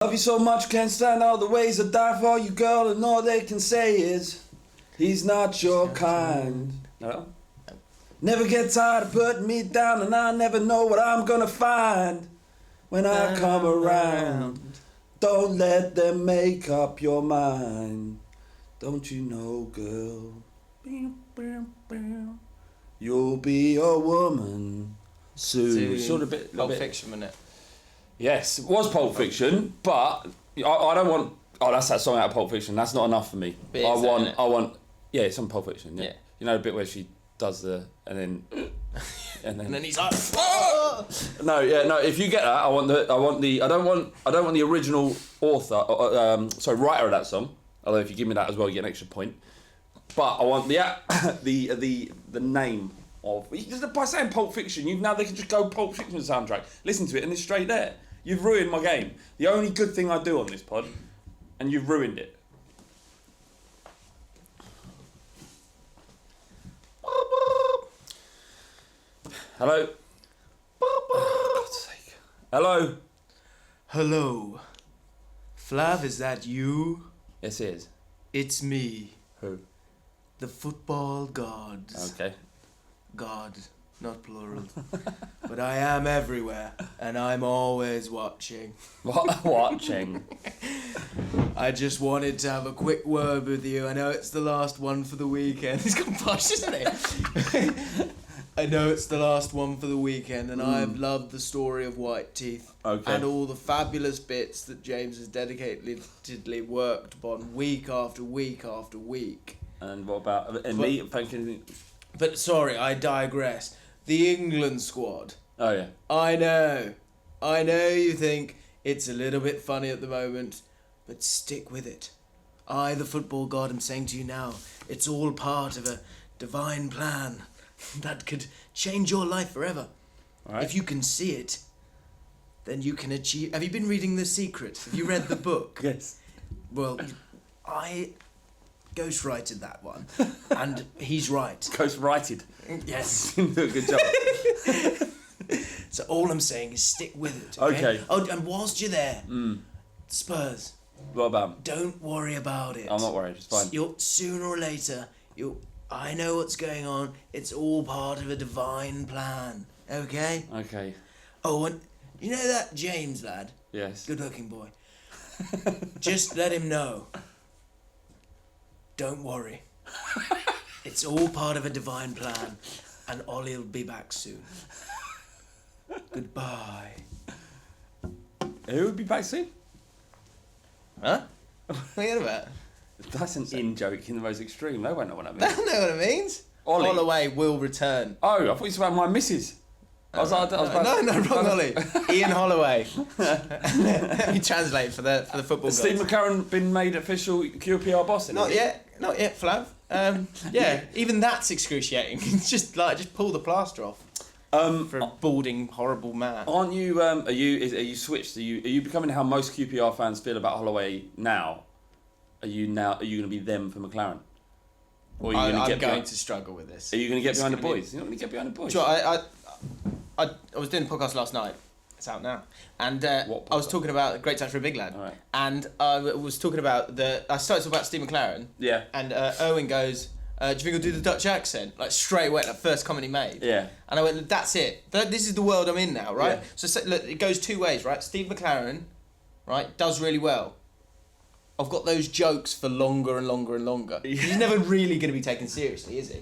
Love you so much, can't stand all the ways I die for you, girl, and all they can say is he's not your kind. No? Never get tired of putting me down, and I never know what I'm gonna find when I come around. Don't let them make up your mind. Don't you know, girl? You'll be a woman soon. Sort of bit Pulp Fiction, wasn't it? Yes, it was Pulp Fiction, but I don't want. Oh, that's that song out of Pulp Fiction. That's not enough for me. I want. Yeah, it's on Pulp Fiction. Yeah. You know the bit where she does the and then he's like, no. If you get that, I don't want the original author, writer of that song. Although if you give me that as well, you get an extra point. But I want the name of. By saying Pulp Fiction, now they can just go Pulp Fiction soundtrack. Listen to it, and it's straight there. You've ruined my game. The only good thing I do on this pod, and you've ruined it. Hello. Oh, God's sake. Hello. Hello. Flav, is that you? Yes, it is. It's me. Who? The football gods. Okay. God, not plural. But I am everywhere, and I'm always watching. What? Watching? I just wanted to have a quick word with you. I know it's the last one for the weekend. He's gone posh, isn't it? I know it's the last one for the weekend, and I've loved the story of White Teeth. Okay. And all the fabulous bits that James has dedicatedly worked upon week after week after week. And what about me thinking? But sorry, I digress. The England squad. Oh yeah. I know you think it's a little bit funny at the moment, but stick with it. I, the football god, am saying to you now, it's all part of a divine plan that could change your life forever. Right. If you can see it, then you can achieve... Have you been reading The Secret? Have you read the book? Yes. Well, I ghostwrited that one, and he's right. Ghostwrited? Yes. Good job. So all I'm saying is stick with it, okay? Okay. Oh, and whilst you're there, Spurs, What about? don't worry about it. I'm not worried, it's fine. Sooner or later, I know what's going on. It's all part of a divine plan, okay? Okay. Oh, and you know that James lad? Yes. Good looking boy. Just let him know. Don't worry. It's all part of a divine plan, and Ollie'll be back soon. Goodbye. Who would be back soon? Huh? What are you on about? That's an in joke in the most extreme. They won't know what that I means. don't know what it means. Ollie. Holloway will return. Oh, I thought you said about my missus. I was about wrong Ollie. Ian Holloway. Let me translate for the football Has Steve gods. McCarran been made official QPR boss? Not yet, Flav. Yeah, even that's excruciating. It's just pull the plaster off. For a balding, horrible man. Aren't you? Are you switched? Are you becoming how most QPR fans feel about Holloway now? Are you going to be them for McLaren? Or are you I'm going to struggle with this. Are you going to get behind the boys? You're not going to get behind the boys. Sure, I was doing a podcast last night. It's out now, and I was talking about Great Touch for a Big Lad, right. And I was talking about I started talking about Steve McLaren. Yeah. And Owen goes, "Do you think I'll do the Dutch accent?" Like straight away, that first comment he made. Yeah. And I went, "That's it. This is the world I'm in now, right?" Yeah. So look, it goes two ways, right? Steve McLaren, right, does really well. I've got those jokes for longer and longer and longer. Yeah. He's never really going to be taken seriously, is he?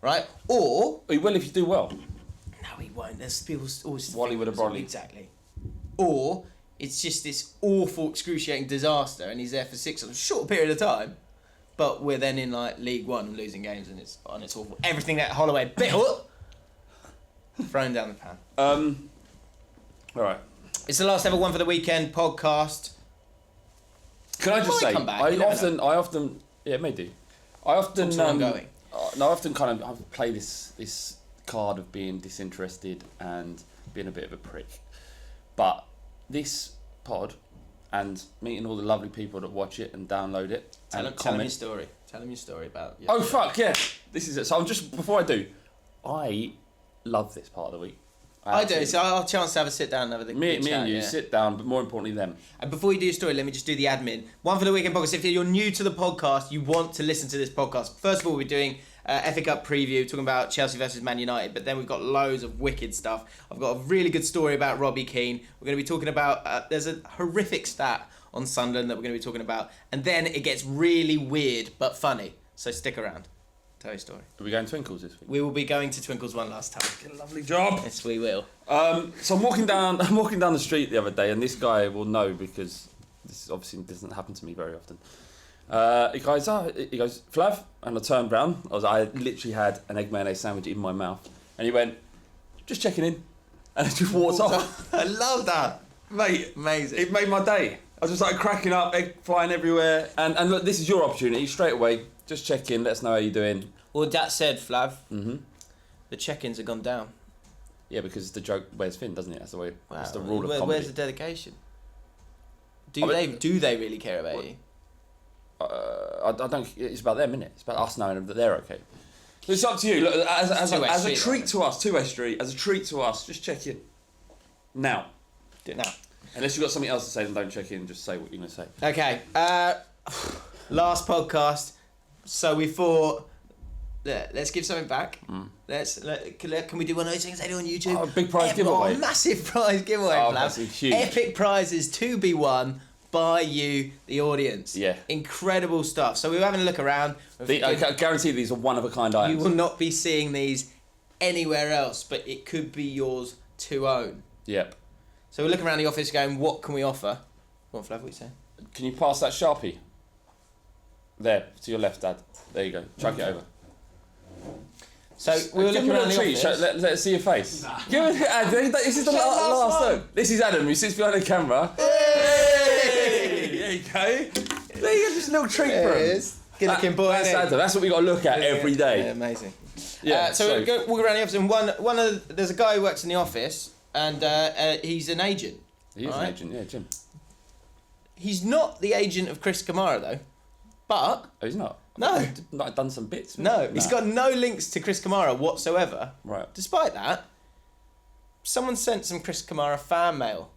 Right? Or... He will if you do well. No, he won't. There's people always... Wally would have probably... Exactly. Or it's just this awful, excruciating disaster, and he's there for a short period of time, but we're then in like League One and losing games, and it's awful. Everything that Holloway built, thrown down the pan. All right. It's the last ever one for the weekend podcast. Can I just say, come back. I often, yeah, it may do. I often, ongoing. I often kind of play this card of being disinterested and being a bit of a prick. But this pod and meeting all the lovely people that watch it and download it Tell and them your story. Tell them your story about. Oh fuck yeah! This is it. So I'm just before I do, I love this part of the week. I do, so I'll have a chance to have a sit down and have a Me chat, and you sit down, but more importantly them. And before you do your story, let me just do the admin. One for the weekend podcast. If you're new to the podcast, you want to listen to this podcast. First of all, we're doing FA Cup preview, talking about Chelsea versus Man United, but then we've got loads of wicked stuff. I've got a really good story about Robbie Keane. We're going to be talking about, there's a horrific stat on Sunderland that we're going to be talking about, and then it gets really weird but funny. So stick around. Tell your story. Are we going Twinkles this week? We will be going to Twinkles one last time. Get a lovely job. Yes, we will. So I'm walking down the street the other day, and this guy will know because this obviously doesn't happen to me very often. He goes, Flav, and I turned round. I literally had an egg mayonnaise sandwich in my mouth, and he went, just checking in, and he just walked off. I love that, mate. Amazing. It made my day. I was just like cracking up, egg flying everywhere, and look, this is your opportunity straight away. Just check in, let us know how you're doing. Well, that said, Flav, the check-ins have gone down. Yeah, because the joke wears thin, doesn't it? That's the way. Wow. That's the rule of comedy. Where's the dedication? Do they really care about you? I don't. It's about them, innit? It's about us knowing that they're okay. It's up to you. Look, as a treat to us, two-way street. As a treat to us, just check in. Now. Do it now. Unless you've got something else to say, then don't check in. Just say what you're going to say. Okay. Last podcast. So we thought, let's give something back. Can we do one of those things they do on YouTube? Oh, big prize giveaway. Massive prize giveaway, Oh, Flav. that's huge. Epic prizes to be won by you, the audience. Yeah. Incredible stuff. So we were having a look around. I guarantee these are one-of-a-kind items. You will not be seeing these anywhere else, but it could be yours to own. Yep. So we're looking around the office going, what can we offer? Go on, Flav, what you saying? Can you pass that Sharpie? There, to your left, Dad. There you go. Chuck it over. So we were Give looking him a around the treat. office. Let's see your face. Give it. This is the last look. This is Adam. He sits behind the camera. Hey! There you go. There you go. Just a little treat for him. There it is. Good looking boy. That's Adam. That's what we got to look at every day. Yeah, amazing. Yeah. So we go walk around the office, and there's a guy who works in the office, and he's an agent. He is an agent. Yeah, Jim. He's not the agent of Chris Kamara though, but Oh, he's not. no, Not done some bits. no, he's got no links to Chris Kamara whatsoever. Right. Despite that, someone sent some Chris Kamara fan mail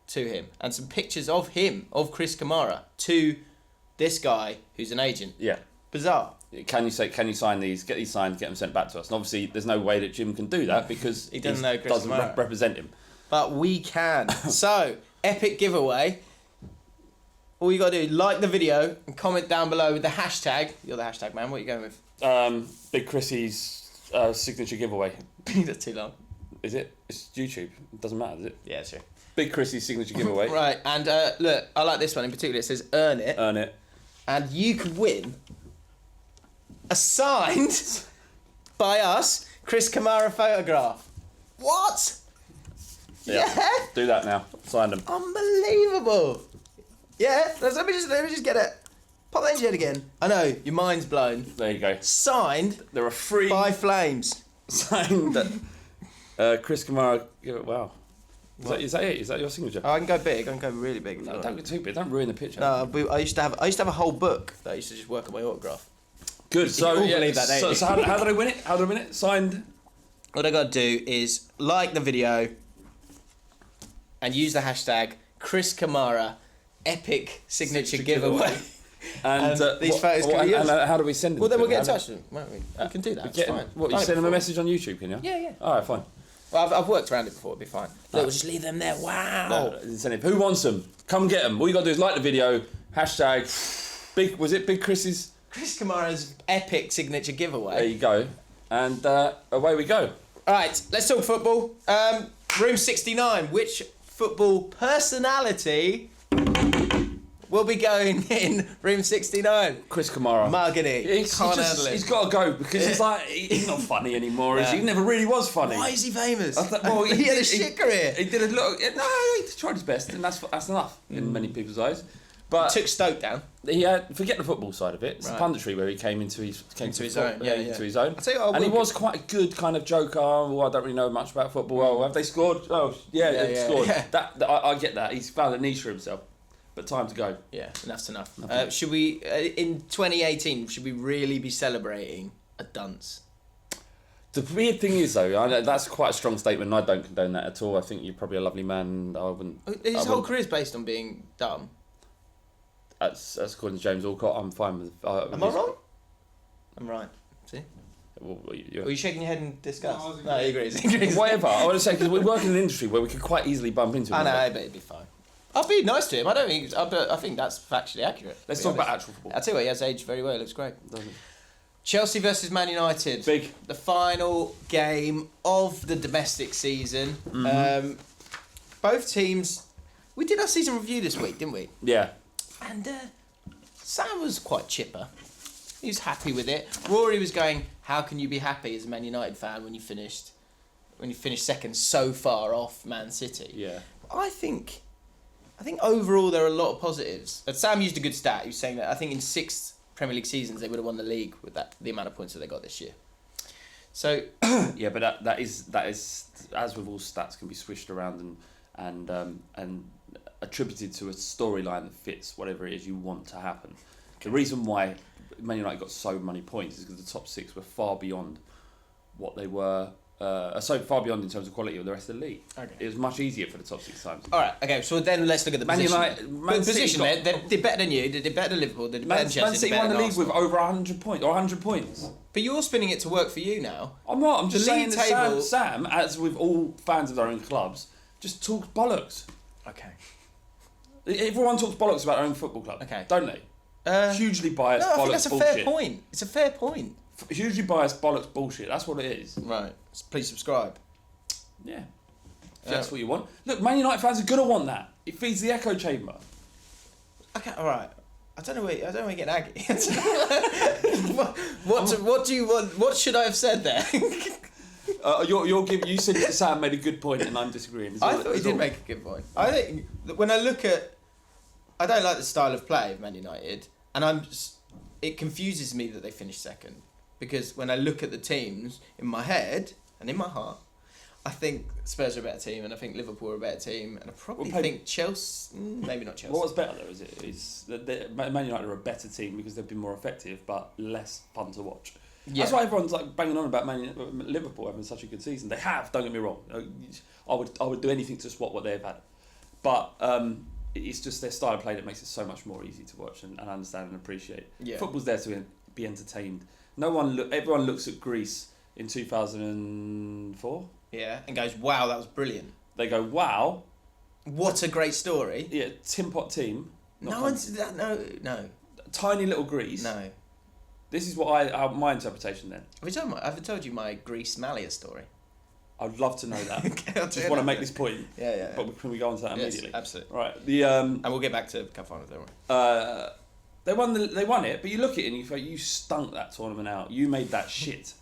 to him and some pictures of him, of Chris Kamara, to this guy who's an agent. Yeah. Bizarre. Can you sign these? Get these signed. Get them sent back to us. And obviously, there's no way that Jim can do that because He doesn't know Chris Kamara. represent him. But we can. So, epic giveaway. All you got to do, like the video and comment down below with the hashtag. You're the hashtag man. What are you going with? Big Chrissy's signature giveaway. That's too long. Is it? It's YouTube. It doesn't matter, does it? Yeah, sure. Big Chrissy's signature giveaway. Right, and look, I like this one in particular. It says earn it. Earn it. And you could win a signed by us Chris Kamara photograph. What? Yeah. Do that now. Sign them. Unbelievable. Yeah. Let me just get it. Pop that in your head again. I know your mind's blown. There you go. Signed There are three by Flames. signed. Chris Kamara. Wow. Is that it? Is that your signature? Oh, I can go big. I can go really big. No, don't go too big. Don't ruin the picture. No, I used to have a whole book that I used to just work on my autograph. Good. So all yeah. believe that, don't you? So how did I win it? How did I win it? Signed. What I got to do is like the video and use the hashtag Chris Kamara epic signature giveaway. And these photos can be and used. how do we send them? Well, then to we'll them? get in touch with them, won't we? We can do that. It's fine. What, you Done it send them a before. message on YouTube, can you? Yeah. All right, fine. Well, I've worked around it before. It'll be fine. Look, we'll just leave them there. Wow. No, send it. Who wants them? Come get them. All you got to do is like the video. Hashtag big. Was it Big Chris's? Chris Kamara's epic signature giveaway. There you go. And away we go. All right, let's talk football. Room 69. Which football personality will be going in room 69? Chris Kamara. Margany. He's Can't handle it. He's got to go because he's like he's not funny anymore. Is he? He never really was funny. Why is he famous? Well, he had a shit career. He did a look. No, he tried his best, and that's enough in many people's eyes. But Took Stoke down. he had forget the football side of it. It's Right. the punditry where he came into his own. Yeah. into his own. I'll tell you what, I And he will was quite a good kind of joker. Oh, I don't really know much about football. Oh, have they scored? Oh, yeah, they've scored. yeah. That I get that. He's found a niche for himself. But time to go. Yeah, enough's enough. Should we, in 2018, should we really be celebrating a dunce? The weird thing is, though, I know that's quite a strong statement, and I don't condone that at all. I think you're probably a lovely man. I wouldn't... His whole career is based on being dumb. That's according to James Alcott. I'm fine with... Am I wrong? I'm right. See? Well, Are you shaking your head in disgust? No, He agrees. Whatever. I want to say, because we work in an industry where we could quite easily bump into him. I know, but it'd be fine. I'll be nice to him. I don't think... I think that's factually accurate. Let's talk about actual football. I'll tell you what, he has aged very well. He looks great. Chelsea versus Man United. Big. The final game of the domestic season. Mm-hmm. Both teams... We did our season review this week, didn't we? Yeah. And Sam was quite chipper. He was happy with it. Rory was going, how can you be happy as a Man United fan when you finished second so far off Man City? Yeah. I think overall there are a lot of positives. And Sam used a good stat. He was saying that I think in 6 Premier League seasons they would have won the league with the amount of points that they got this year. So yeah, but that is as with all stats can be swished around and attributed to a storyline that fits whatever it is you want to happen. The reason why Man United got so many points is because the top 6 were far beyond what they were. So far beyond in terms of quality of the rest of the league. Okay. It was much easier for the top 6 times. All right, okay. So then let's look at the position. They're better than you. They're better than Liverpool. They're better than Chelsea. Man City won the league with over 100 points or 100 points. But you're spinning it to work for you now. I'm not. I'm just saying that table... Sam, as with all fans of their own clubs, just talks bollocks. Okay. Everyone talks bollocks about their own football club. Okay. Don't they? Hugely biased bollocks bullshit. I think that's a fair point. It's a fair point. Hugely biased bollocks bullshit. That's what it is. Right. Please subscribe. Yeah. If that's what you want. Look, Man United fans are gonna want that. It feeds the echo chamber. Okay, all right. I don't know where you're getting aggy. What do you want? What should I have said there? You said that Sam made a good point, and I'm disagreeing. I thought he did make a good point. I think that when I look at, I don't like the style of play of Man United, and it confuses me that they finished second, because when I look at the teams in my head and in my heart, I think Spurs are a better team, and I think Liverpool are a better team, and I probably think Chelsea, maybe not Chelsea. What's better though is that Man United are a better team because they've been more effective, but less fun to watch. Yeah. That's why everyone's like banging on about Liverpool having such a good season. They have, don't get me wrong. I would do anything to swap what they've had, but it's just their style of play that makes it so much more easy to watch and understand and appreciate. Yeah. Football's there to be entertained. Everyone looks at Greece in 2004. Yeah, and goes, wow, that was brilliant. They go, wow, what a great story. Yeah, Tin Pot team. No. Tiny little Greece. No. This is what my interpretation then. Have I told you my Greece Malia story? I'd love to know that. Okay, just want to make this point. Yeah. But can we go on to that immediately? Absolutely. Right. And we'll get back to Cup Final, don't worry. They won it, but you look at it and you think you stunk that tournament out. You made that shit.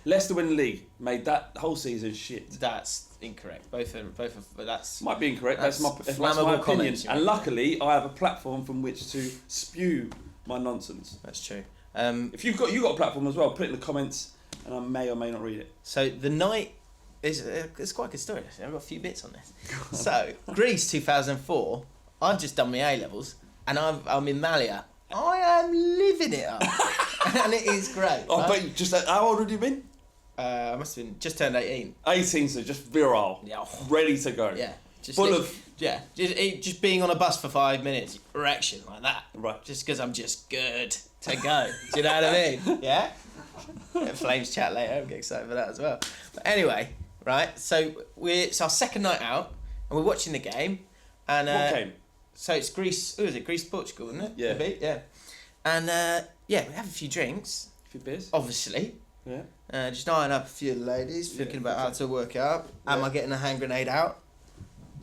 Leicester win the league, made that whole season shit. That's incorrect. Both of that's might be incorrect. That's my opinion. Comments, and luckily, I have a platform from which to spew my nonsense. That's true. If you got a platform as well, put it in the comments, and I may or may not read it. So the night is it's quite a good story. Actually. I've got a few bits on this. So Greece 2004. I've just done my A levels, and I'm in Malia. I am living it up, and it is great. Oh, right? But just how old had you been? I must have been just turned 18. 18, so just virile. Yeah. Ready to go. Yeah. Just being on a bus for 5 minutes, erection like that. Right. Just because I'm just good to go. Do you know what I mean? Yeah. Flames chat later. I'm getting excited for that as well. But anyway, right. So it's our second night out, and we're watching the game. And what game? So it's Greece. Who is it? Greece, Portugal, isn't it? Yeah. Maybe? Yeah. And we have a few drinks. A few beers. Obviously. Yeah. Just eyeing up a few of the ladies, thinking about how to work it out. Yeah. Am I getting a hand grenade out?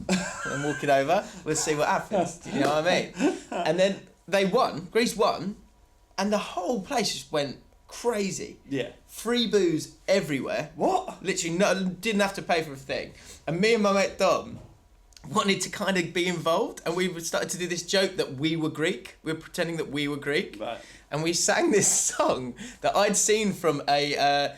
And walking over, we'll see what happens. Do you know what I mean? And then they won. Greece won, and the whole place just went crazy. Yeah. Free booze everywhere. What? Literally, didn't have to pay for a thing. And me and my mate Dom wanted to kind of be involved, and we started to do this joke that we were Greek. We were pretending that we were Greek, right. And we sang this song that I'd seen from a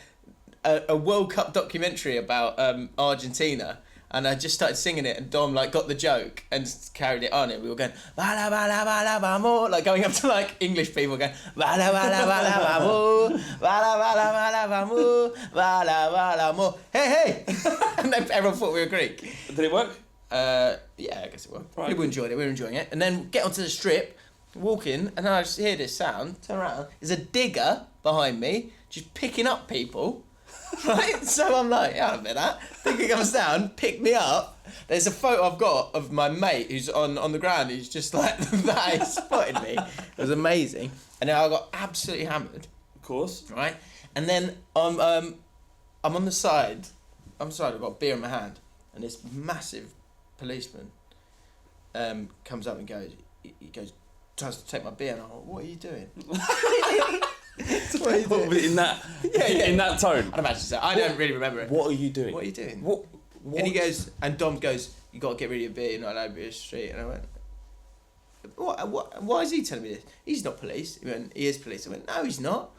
World Cup documentary about Argentina. And I just started singing it, and Dom like got the joke and carried it on. And we were going bala bala bala vamos, like going up to like English people going bala bala bala vamos, bala bala bala vamos, bala bala mo, hey hey, and then everyone thought we were Greek. Did it work? Yeah, I guess it worked. Right. People enjoyed it. We were enjoying it, and then get onto the strip, walk in, and then I just hear this sound. Turn around. There's a digger behind me, just picking up people. Right, so I'm like, yeah, I bet that. Digger comes down, pick me up. There's a photo I've got of my mate who's on the ground. Who's just like that. He spotted me. It was amazing. And then I got absolutely hammered. Of course. Right, and then I'm on the side. I've got a beer in my hand, and this massive policeman comes up and goes. He goes, tries to take my beer, and I'm like, what are you doing? What are you doing? In that, in that tone. I'd imagine so. I don't really remember it. What are you doing? What are you doing? What? And he goes, and Dom goes, you got to get rid of your beer. You're not allowed to be in the street. And I went, what? Why is he telling me this? He's not police. He went, he is police. I went, no, he's not.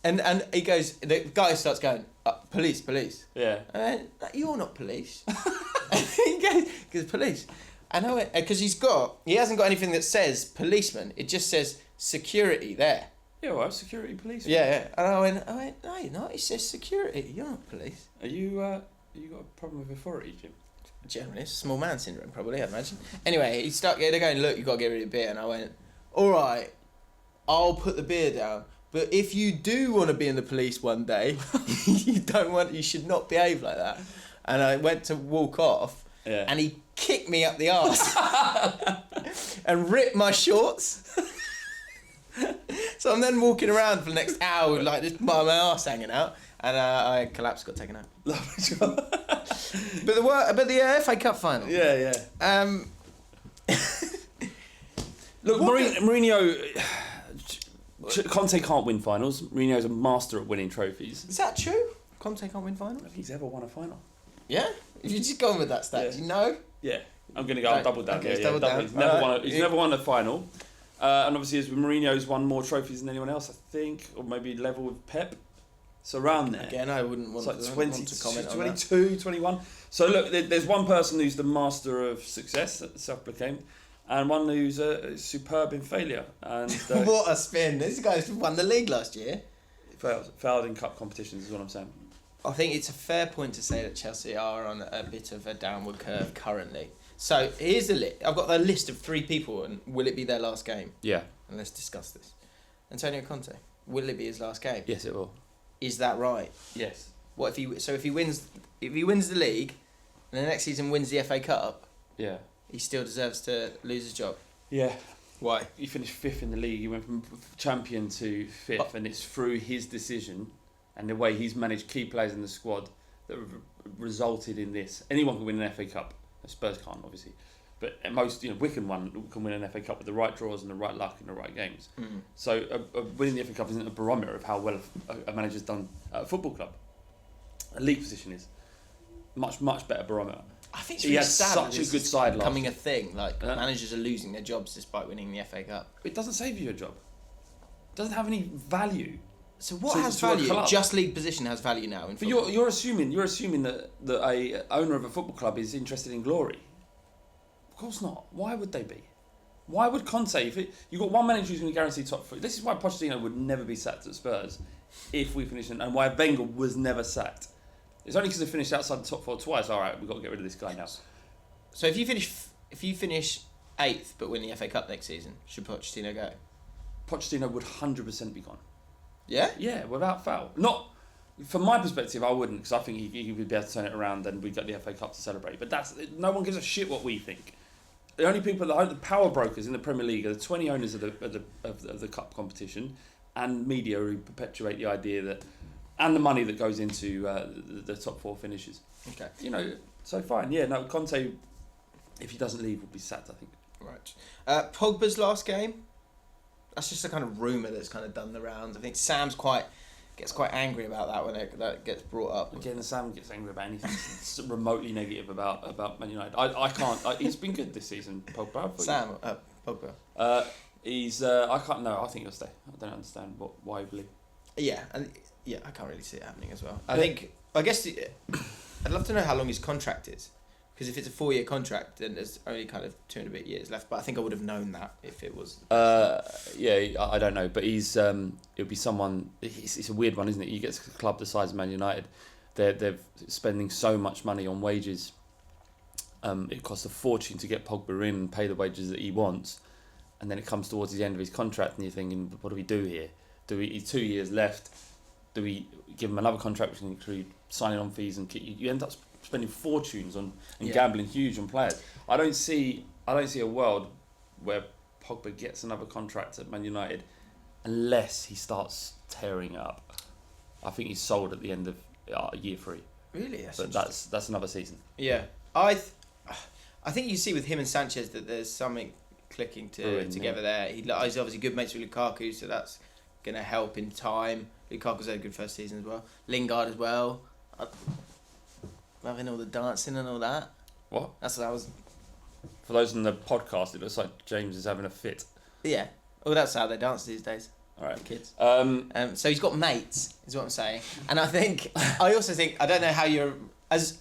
And he goes, the guy starts going, police. Yeah. I went, you're not police. And he goes, police. And I went, because he hasn't got anything that says policeman. It just says security there. Yeah, well, security police. Yeah. And I went, no, you're not. It says security. You're not police. Are you got a problem with authority, Jim? Generally, it's small man syndrome, probably, I'd imagine. Anyway, he started going, look, you've got to get rid of the beer. And I went, all right, I'll put the beer down. But if you do want to be in the police one day, you should not behave like that. And I went to walk off, and he kicked me up the arse and ripped my shorts. So I'm then walking around for the next hour with like this my arse hanging out, and I collapsed, got taken out. But the FA Cup final. Yeah. Look, Mourinho. Conte can't win finals. Mourinho's a master at winning trophies. Is that true? Conte can't win finals? I don't think he's ever won a final. Yeah? If you just gone with that stat, do you know? Yeah, I'm going to go. I'll double down. Okay, double down. He's never won a final. And obviously, Mourinho's won more trophies than anyone else, I think, or maybe level with Pep. So around there. Again, I wouldn't want, it's like want to comment 22, on that. 21. So look, there's one person who's the master of success, self-proclaimed, and one who's superb in failure. And what a spin! This guy's won the league last year. Failed in cup competitions is what I'm saying. I think it's a fair point to say that Chelsea are on a bit of a downward curve currently. So here's the list. I've got a list of 3 people, and will it be their last game? Yeah. And let's discuss this. Antonio Conte, will it be his last game? Yes, it will. Is that right? Yes. What if he wins the league, and the next season wins the FA Cup? Yeah. He still deserves to lose his job. Yeah. Why? He finished 5th in the league. He went from champion to 5th, and it's through his decision and the way he's managed key players in the squad that resulted in this. Anyone can win an FA Cup. Spurs can't, obviously, but at most, Wycombe can win an FA Cup with the right draws and the right luck and the right games. Mm-hmm. So winning the FA Cup isn't a barometer of how well a manager's done at a football club. A league position is much better barometer. I think he had such a good side. Becoming a thing, like managers are losing their jobs despite winning the FA Cup. It doesn't save you a job. It doesn't have any value. So what has value? Just league position has value now in football. But you're assuming that a owner of a football club is interested in glory. Of course not. Why would they be? Why would Conte? You've got one manager who's going to guarantee top 3. This is why Pochettino would never be sacked at Spurs if we finish, and why Wenger was never sacked. It's only because they finished outside the top 4 twice. All right, we've got to get rid of this guy now. So if you finish 8th but win the FA Cup next season, should Pochettino go? Pochettino would 100% be gone. Yeah? Yeah, without foul. Not from my perspective, I wouldn't, because I think he would be able to turn it around and we got the FA Cup to celebrate. But no one gives a shit what we think. The only people that the power brokers in the Premier League are the 20 owners of the cup competition, and media who perpetuate the idea that, and the money that goes into the top 4 finishes. Okay. So fine. Yeah, no, Conte, if he doesn't leave, will be sacked, I think. Right. Pogba's last game. That's just a kind of rumour that's kind of done the rounds. I think Sam gets quite angry about that when that gets brought up. Again, Sam gets angry about anything remotely negative about Man United. I can't. He's been good this season, Pogba. Pogba. He's. I can't. No, I think he'll stay. I don't understand why he leave. Yeah, I can't really see it happening as well. I guess I'd love to know how long his contract is, Because if it's a 4-year contract, then there's only kind of 2 and a bit years left. But I think I would have known that if it was. Yeah, I don't know, but he's it would be someone. It's a weird one, isn't it? You get a club the size of Man United, they're spending so much money on wages. It costs a fortune to get Pogba in and pay the wages that he wants, and then it comes towards the end of his contract, and you're thinking, what do we do here? He's 2 years left. Do we give him another contract which can include signing on fees, and you end up spending fortunes on and gambling huge on players? I don't see a world where Pogba gets another contract at Man United unless he starts tearing it up. I think he's sold at the end of year 3. Really? But that's another season. Yeah, I think you see with him and Sanchez that there's something clicking together there. He's obviously good mates with Lukaku, so that's going to help in time. Lukaku's had a good first season as well. Lingard as well. Loving all the dancing and all that. What? That's what I was. For those in the podcast, it looks like James is having a fit. Yeah. Well, that's how they dance these days. All right, kids. So he's got mates, is what I'm saying. And I also think, I don't know how you're as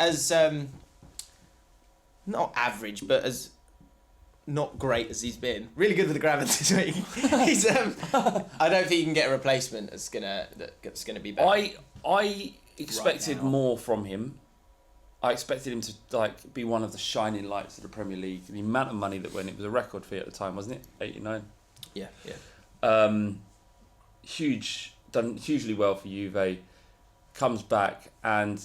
not average, but as not great as he's been. Really good with the grabbers this week. He's I don't think you can get a replacement that's gonna be better. I expected more from him. I expected him to be one of the shining lights of the Premier League. The amount of money that went, it was a record fee at the time, wasn't it? 89. Yeah. Done hugely well for Juve. Comes back and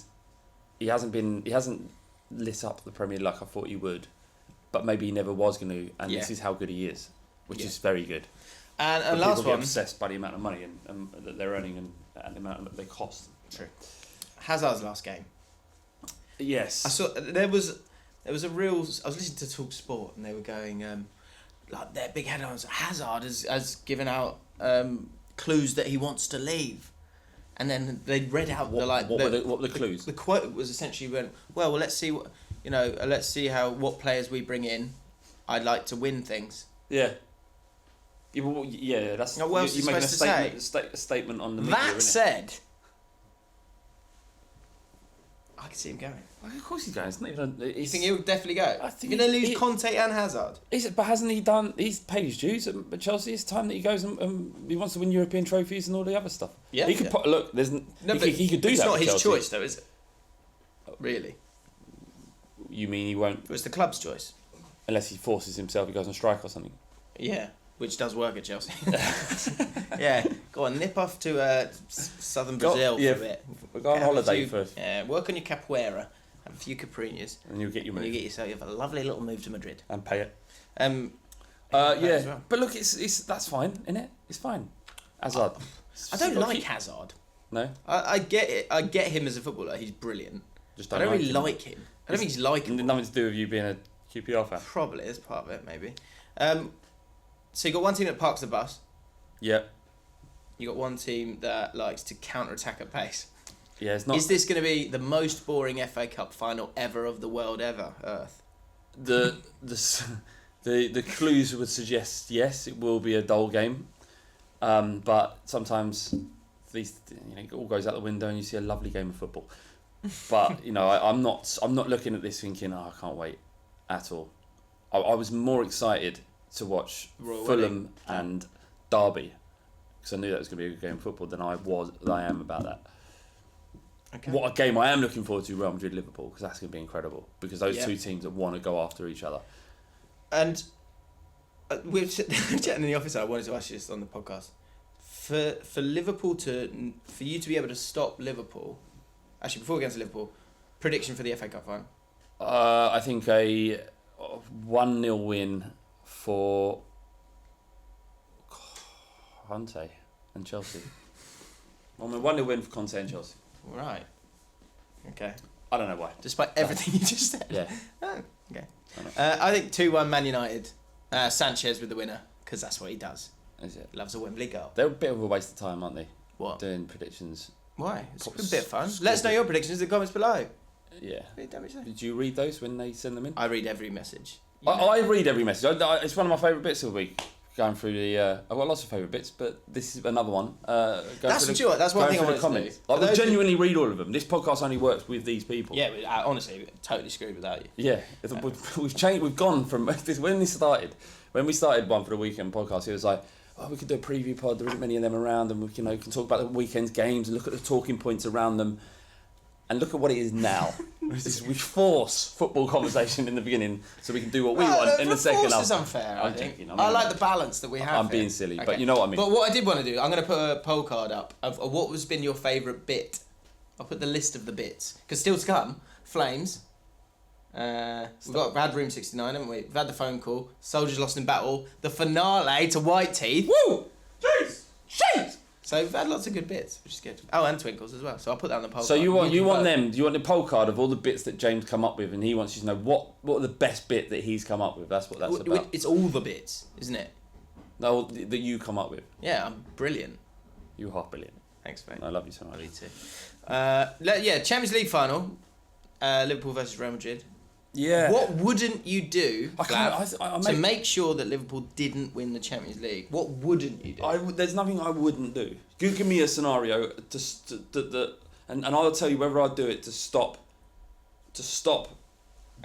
he hasn't lit up the Premier League like I thought he would, but maybe he never was going to. And this is how good he is, which is very good. And but last people one, get obsessed by the amount of money and that they're earning and the amount that they cost. True. Hazard's last game. Yes. I saw there was a real. I was listening to Talk Sport and they were going like their big headlines. Hazard has given out clues that he wants to leave, and then they read out what were the clues? The quote was essentially well, let's see what let's see what players we bring in. I'd like to win things. Yeah. Yeah, that's now, what else you're making a statement on the media. That said, I can see him going. Well, of course he's going. It's not even. You think he'll definitely go? I think you're going to lose Conte and Hazard. But hasn't he done? He's paid his dues at Chelsea. It's time that he goes and he wants to win European trophies and all the other stuff. Yeah, he could look. He could do that. It's not his Chelsea. choice, though, is it? Really? You mean he won't? It was the club's choice. Unless he forces himself, he goes on strike or something. Yeah, which does work at Chelsea. Yeah, go on, nip off to southern Brazil for a bit. Go on holiday first. Yeah, work on your capoeira, have a few caipirinhas, and you'll get your move. And you get yourself a lovely little move to Madrid. And pay it. Yeah, well. But look, it's that's fine, isn't it? It's fine. Hazard. I don't like Hazard. No. I get it. I get him as a footballer. He's brilliant. Just I don't really like him. I don't think he's likable. Nothing to do with you being a QPR fan. Probably, it's part of it, maybe. So you got one team that parks the bus. Yeah. You got one team that likes to counter-attack at pace. Yeah, it's not. Is this going to be the most boring FA Cup final ever of the world ever? Earth. The clues would suggest yes, it will be a dull game, but sometimes these it all goes out the window and you see a lovely game of football. But I'm not looking at this thinking, I can't wait at all. I was more excited to watch Fulham and Derby because I knew that was going to be a good game of football than I am about that. Okay. What a game I am looking forward to, Real Madrid Liverpool, because that's going to be incredible because those two teams that want to go after each other. And we were chatting in the office. I wanted to ask you this on the podcast. For Liverpool for you to be able to stop Liverpool. Actually, before we get into Liverpool, prediction for the FA Cup final. I think a 1-0 win for Conte and Chelsea. 1-0 win for Conte and Chelsea. Right. Okay. I don't know why. Despite everything you just said. Yeah. Oh, okay. I think 2-1 Man United. Sanchez with the winner, because that's what he does. Is it? Loves a Wembley goal. They're a bit of a waste of time, aren't they? What? Doing predictions. Why? It's a bit of fun. Let us know your predictions in the comments below. Yeah. Did you read those when they send them in? I read every message. I read every message. It's one of my favourite bits of the week. going through the. I've got lots of favourite bits, but this is another one. That's one thing I want to do. Like, we genuinely read all of them. This podcast only works with these people. Yeah, honestly, totally screwed without you. Yeah, we've changed. We've gone from this when this started. When we started one for the weekend podcast, it was like, we could do a preview pod. There isn't many of them around, and we can talk about the weekend's games and look at the talking points around them. And look at what it is now. We force football conversation in the beginning so we can do what we want in the second half. Force is unfair, I think. Joking, I like the balance that we have. I'm being silly, but you know what I mean. But what I did want to do, I'm going to put a poll card up of what has been your favourite bit. I'll put the list of the bits. Because still to come, Flames. We've had Room 69, haven't we? We've had the phone call. Soldiers lost in battle. The finale to White Teeth. Woo! Jeez! Jeez! So we've had lots of good bits, which is good. Oh, and Twinkles as well. So I'll put that on the poll. So card. you want them? Do you want the poll card of all the bits that James come up with, and he wants you to know what are the best bit that he's come up with? That's what that's about. It's all the bits, isn't it? No, that you come up with. Yeah, I'm brilliant. You are brilliant. Thanks, mate. I love you so much. Me too. Champions League final, Liverpool versus Real Madrid. Yeah. What wouldn't you do to mate, make sure that Liverpool didn't win the Champions League? What wouldn't you do? There's nothing I wouldn't do. You give me a scenario and I'll tell you whether I'd do it to stop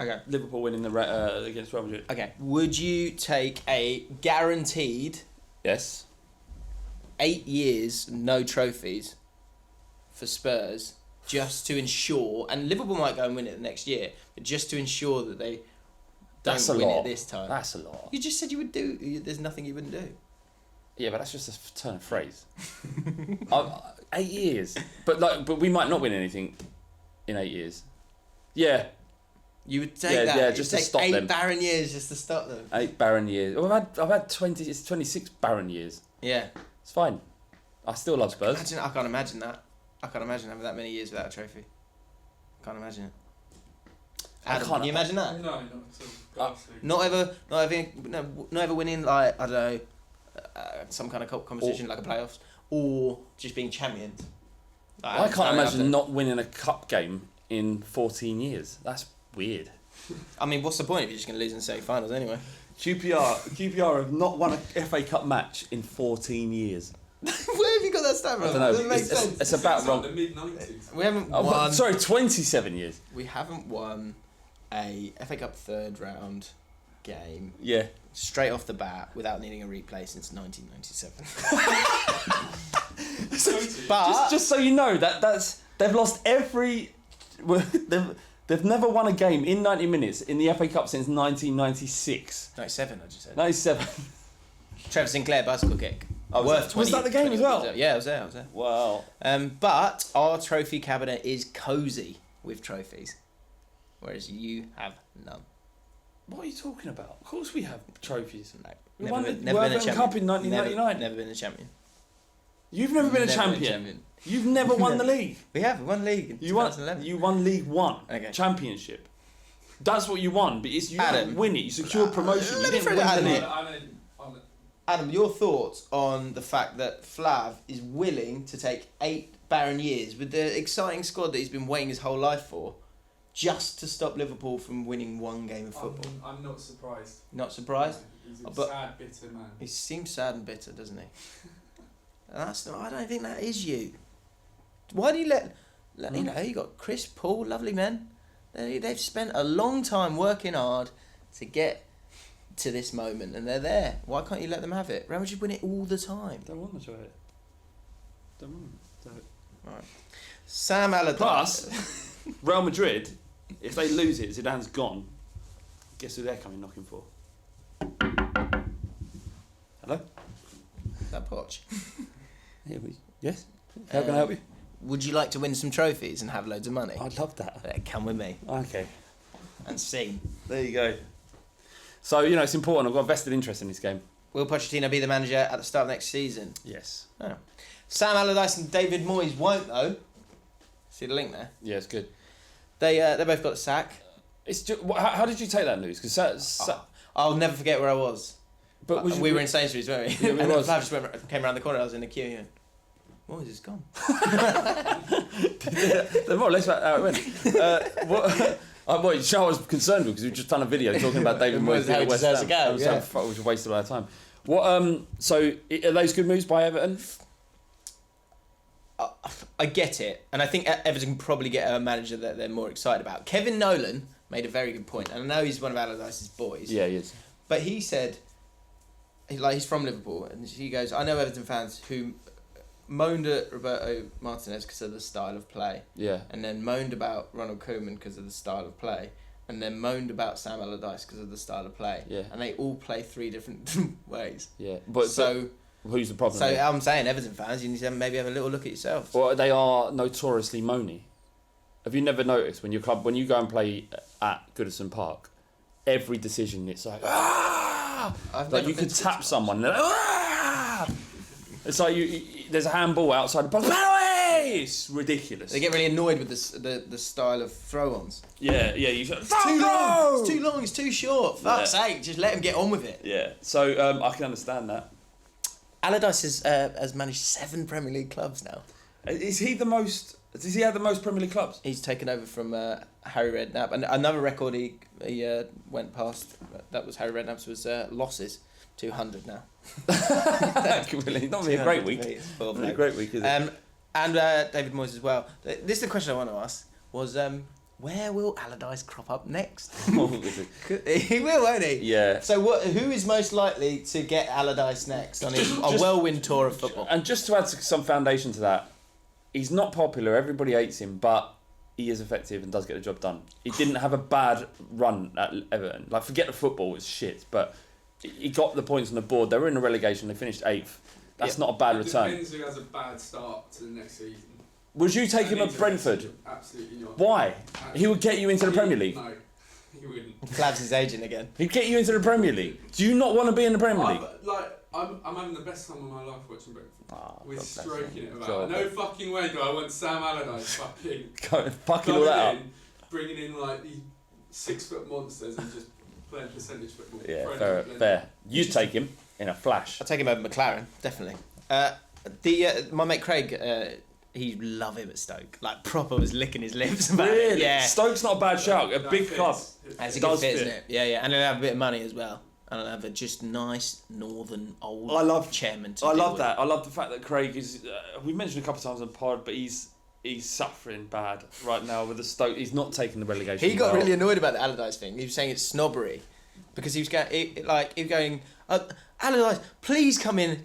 Okay. Liverpool winning against Real Madrid. Okay. Would you take a guaranteed Yes. 8 years no trophies for Spurs just to ensure, and Liverpool might go and win it the next year, but just to ensure that they don't win it this time? That's a lot. You just said you would do. There's nothing you wouldn't do. Yeah, but that's just a turn of phrase. 8 years, but we might not win anything in 8 years. Yeah. You would take that. Yeah, just to stop them. 8 barren years just to stop them. 8 barren years. Well, I've had 26 barren years. Yeah. It's fine. I still love Spurs. I can't imagine that. I can't imagine having that many years without a trophy. Can't imagine it. Adam, can you imagine that? No, not at all. Not ever winning, like, I don't know, some kind of competition like a playoffs, or just being champions. Like, I can't imagine not winning a cup game in 14 years. That's weird. I mean, what's the point if you're just going to lose in the semi-finals anyway? QPR have not won a FA Cup match in 14 years. Where have you got that stat from? I don't know. Doesn't make sense. It's about wrong. The mid-90s. We haven't won. Sorry, 27 years. We haven't won a FA Cup third round game. Yeah. Straight off the bat without needing a replay since 1997. But just so you know, they've lost every. They've never won a game in 90 minutes in the FA Cup since 1996. 97, I just said. 97. Trevor Sinclair bicycle kick. Worth 20. Was that the game as well? Yeah, I was there. Wow. But our trophy cabinet is cosy with trophies, whereas you have none. What are you talking about? Of course we have trophies. No, We won the World Cup in 1999. Never been a champion. You've never been a champion. You've never won the league. We have won league in 2011. You won League One. Okay. Championship. That's what you won, but you Adam, didn't win it. You secured promotion. You let me didn't throw win that the Adam league. Adam, your thoughts on the fact that Flav is willing to take 8 barren years with the exciting squad that he's been waiting his whole life for, just to stop Liverpool from winning one game of football? I'm not surprised. Not surprised? He's a But sad, bitter man. he seems sad and bitter, doesn't he? And that's not. I don't think that is you. Why do you let you know, you got Chris, Paul, lovely men. They've spent a long time working hard to get to this moment, and they're there. Why can't you let them have it? Real Madrid win it all the time. Don't want to try it. Don't want to. Right. Sam Allardyce. Plus, Real Madrid, if they lose it, Zidane's gone. Guess who they're coming knocking for? Hello? Is that Poch? Yes? How can I help you? Would you like to win some trophies and have loads of money? I'd love that. Come with me Okay. and sing. There you go. So, it's important. I've got a vested interest in this game. Will Pochettino be the manager at the start of next season? Yes. Oh. Sam Allardyce and David Moyes won't, though. See the link there? Yeah, it's good. They both got the sack. It's just, how did you take that news? Because I'll never forget where I was. But we were in Sainsbury's, weren't we? Yeah, we and was. Flav just came around the corner. I was in the queue. And Moyes is gone. They're more or less about how it went. Well, I was concerned because we've just done a video talking about David Moyes How he at West deserves Ham. to go, It was a waste of our time. What? So are those good moves by Everton? I get it, and I think Everton can probably get a manager that they're more excited about. Kevin Nolan made a very good point, and I know he's one of Allardyce's boys. Yeah, he is. But he said, he's from Liverpool, and he goes, I know Everton fans who moaned at Roberto Martinez because of the style of play. Yeah. And then moaned about Ronald Koeman because of the style of play. And then moaned about Sam Allardyce because of the style of play. Yeah. And they all play 3 different ways. Yeah. But who's the problem? So there? I'm saying Everton fans, you need to maybe have a little look at yourselves. Well, they are notoriously moany. Have you never noticed when you go and play at Goodison Park, every decision it's like like you could tap someone. And it's like there's a handball outside the box. It's ridiculous. They get really annoyed with the style of throw-ons. Yeah. You It's too long. It's too long. It's too short. Fuck's sake! Just let him get on with it. Yeah. So I can understand that. Allardyce has managed 7 Premier League clubs now. Is he the most? Does he have the most Premier League clubs? He's taken over from Harry Redknapp, and another record he went past. That was Harry Redknapp's was losses. 200 now. That could really not be a great week. Not a great week, is it? And David Moyes as well. This is the question I want to ask. Was where will Allardyce crop up next? He will, won't he? Yeah. So who is most likely to get Allardyce next on a whirlwind tour of football? And just to add some foundation to that, he's not popular. Everybody hates him, but he is effective and does get the job done. He didn't have a bad run at Everton. Like, forget the football, it's shit, but he got the points on the board. They were in the relegation. They finished 8th. That's not a bad return. Depends who has a bad start to the next season. Would you take him at Brentford? Absolutely not. Why? He would get you into the Premier League. No, he wouldn't. Flav's his agent again. He'd get you into the Premier League. Do you not want to be in the Premier League? I'm having the best time of my life watching Brentford. We're God, stroking it about. God, No fucking way do I want Sam Allardyce fucking Fucking all that up. bringing in like these 6-foot monsters and just playing percentage football. Yeah, fair. You'd take him in a flash. I'll take him over McLaren, definitely. My mate Craig, he'd love him at Stoke. Like, proper was licking his lips about it. Really? Yeah. Stoke's not a bad shout. A big club. It's a Does good fit, fit. isn't it? Yeah. And he'll have a bit of money as well. And I'll have a just nice northern old chairman to I deal love with. that. I love the fact that Craig is. We mentioned a couple of times on the pod, but he's suffering bad right now with the Stoke. He's not taking the relegation. He got really annoyed about the Allardyce thing. He was saying it's snobbery because he was going, Allardyce, please come in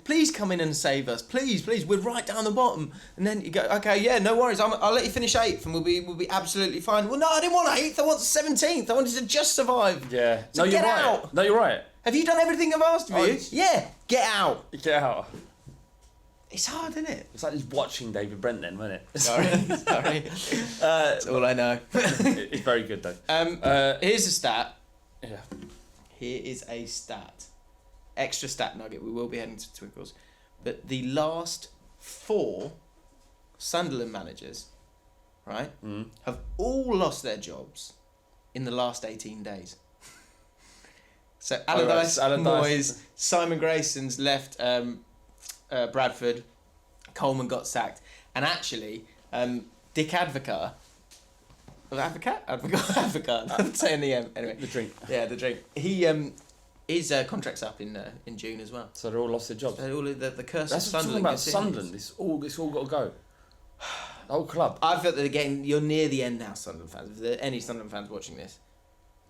and save us, please, we're right down the bottom. And then you go, okay, yeah, no worries, I'll let you finish 8th and we'll be absolutely fine. Well, no, I didn't want 8th, I want 17th, I wanted to just survive. Yeah. So no, get you're right. out. No, you're right. Have you done everything I've asked of you? Yeah, get out. Get out. It's hard, isn't it? It's like just watching David Brent then, wasn't it? Sorry. That's all I know. It's very good though. Here's a stat. Yeah. Here is a stat. Extra stat nugget. We will be heading to Twinkles. But the last 4 Sunderland managers, right, have all lost their jobs in the last 18 days. So Allardyce, Moyes, Simon Grayson's left Bradford, Coleman got sacked, and actually Dick Advocaat. Advocaat? I'm saying the anyway. The drink. Yeah, the drink. He his contract's up in June as well. So they're all lost their jobs. So all of the curse That's of what I'm talking Sunderland. about. Sunderland. It's all got to go. The whole club. I felt that again. You're near the end now, Sunderland fans. If there are any Sunderland fans watching this,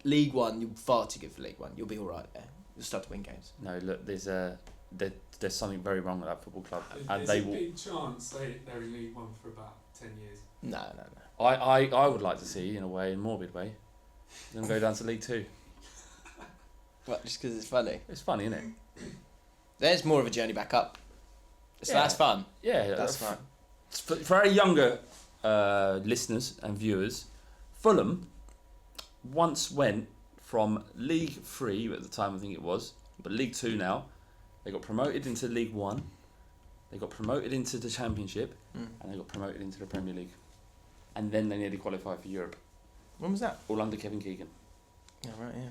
League One, you're far too good for League One. You'll be all right there. You'll start to win games. No, look, there's something very wrong with that football club, and There's they a will. big chance they're in League One for about 10 years. No. I would like to see, in a way, in a morbid way, them go down to League 2. What? Just because it's funny? It's funny, isn't it? There's more of a journey back up. So Yeah. that's fun. Yeah, That's fun. For our younger listeners and viewers, Fulham once went from League 3 at the time, I think it was, but League 2 now. They got promoted into League 1. They got promoted into the Championship, and they got promoted into the Premier League. And then they nearly qualified for Europe. When was that? All under Kevin Keegan. Yeah, right, yeah.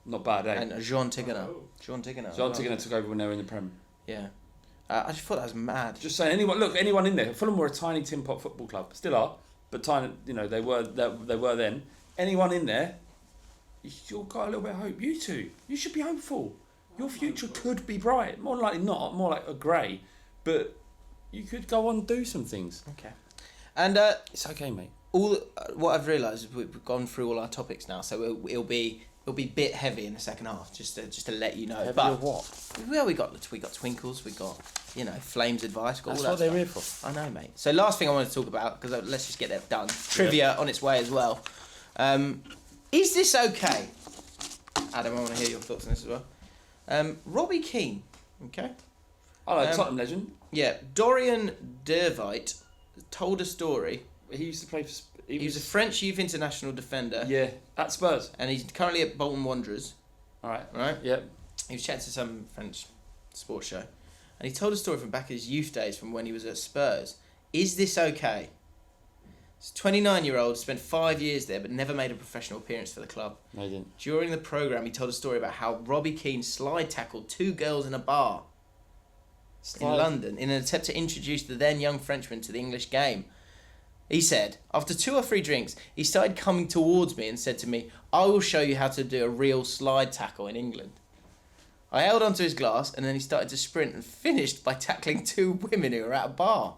Not bad, eh? And Jean Tigana. Oh. Jean Tigana. John Tigana took over when they were in the Prem. Yeah. I just thought that was mad. Just saying, anyone in there. Fulham were a tiny tin pot football club, still are, but tiny. You know, they were then. anyone in there, you've got a little bit of hope. You two, you should be hopeful. Your future could be bright. More likely not, more like a grey. But you could go on and do some things. Okay. And it's okay, mate. What I've realised is we've gone through all our topics now, so it'll be a bit heavy in the second half, just to let you know. Heavy but or what? Well, we got Twinkles, we got Flames advice. Got That's all what that they're stuff. here for. I know, mate. So last thing I want to talk about, because let's just get that done. Trivia on its way as well. Is this okay? Adam, I want to hear your thoughts on this as well. Robbie Keane, okay? I like Tottenham legend. Yeah, Dorian Dervite told a story. He used to play for... He was a French youth international defender. Yeah, at Spurs. And he's currently at Bolton Wanderers. Alright. Right? Yeah. He was chatting to some French sports show. And he told a story from back his youth days from when he was at Spurs. Is this okay? This 29-year-old spent 5 years there but never made a professional appearance for the club. No, he didn't. During the programme, he told a story about how Robbie Keane slide tackled 2 girls in a bar in London in an attempt to introduce the then young Frenchman to the English game. He said, after 2 or 3 drinks, he started coming towards me and said to me, I will show you how to do a real slide tackle in England. I held onto his glass and then he started to sprint and finished by tackling 2 women who were at a bar.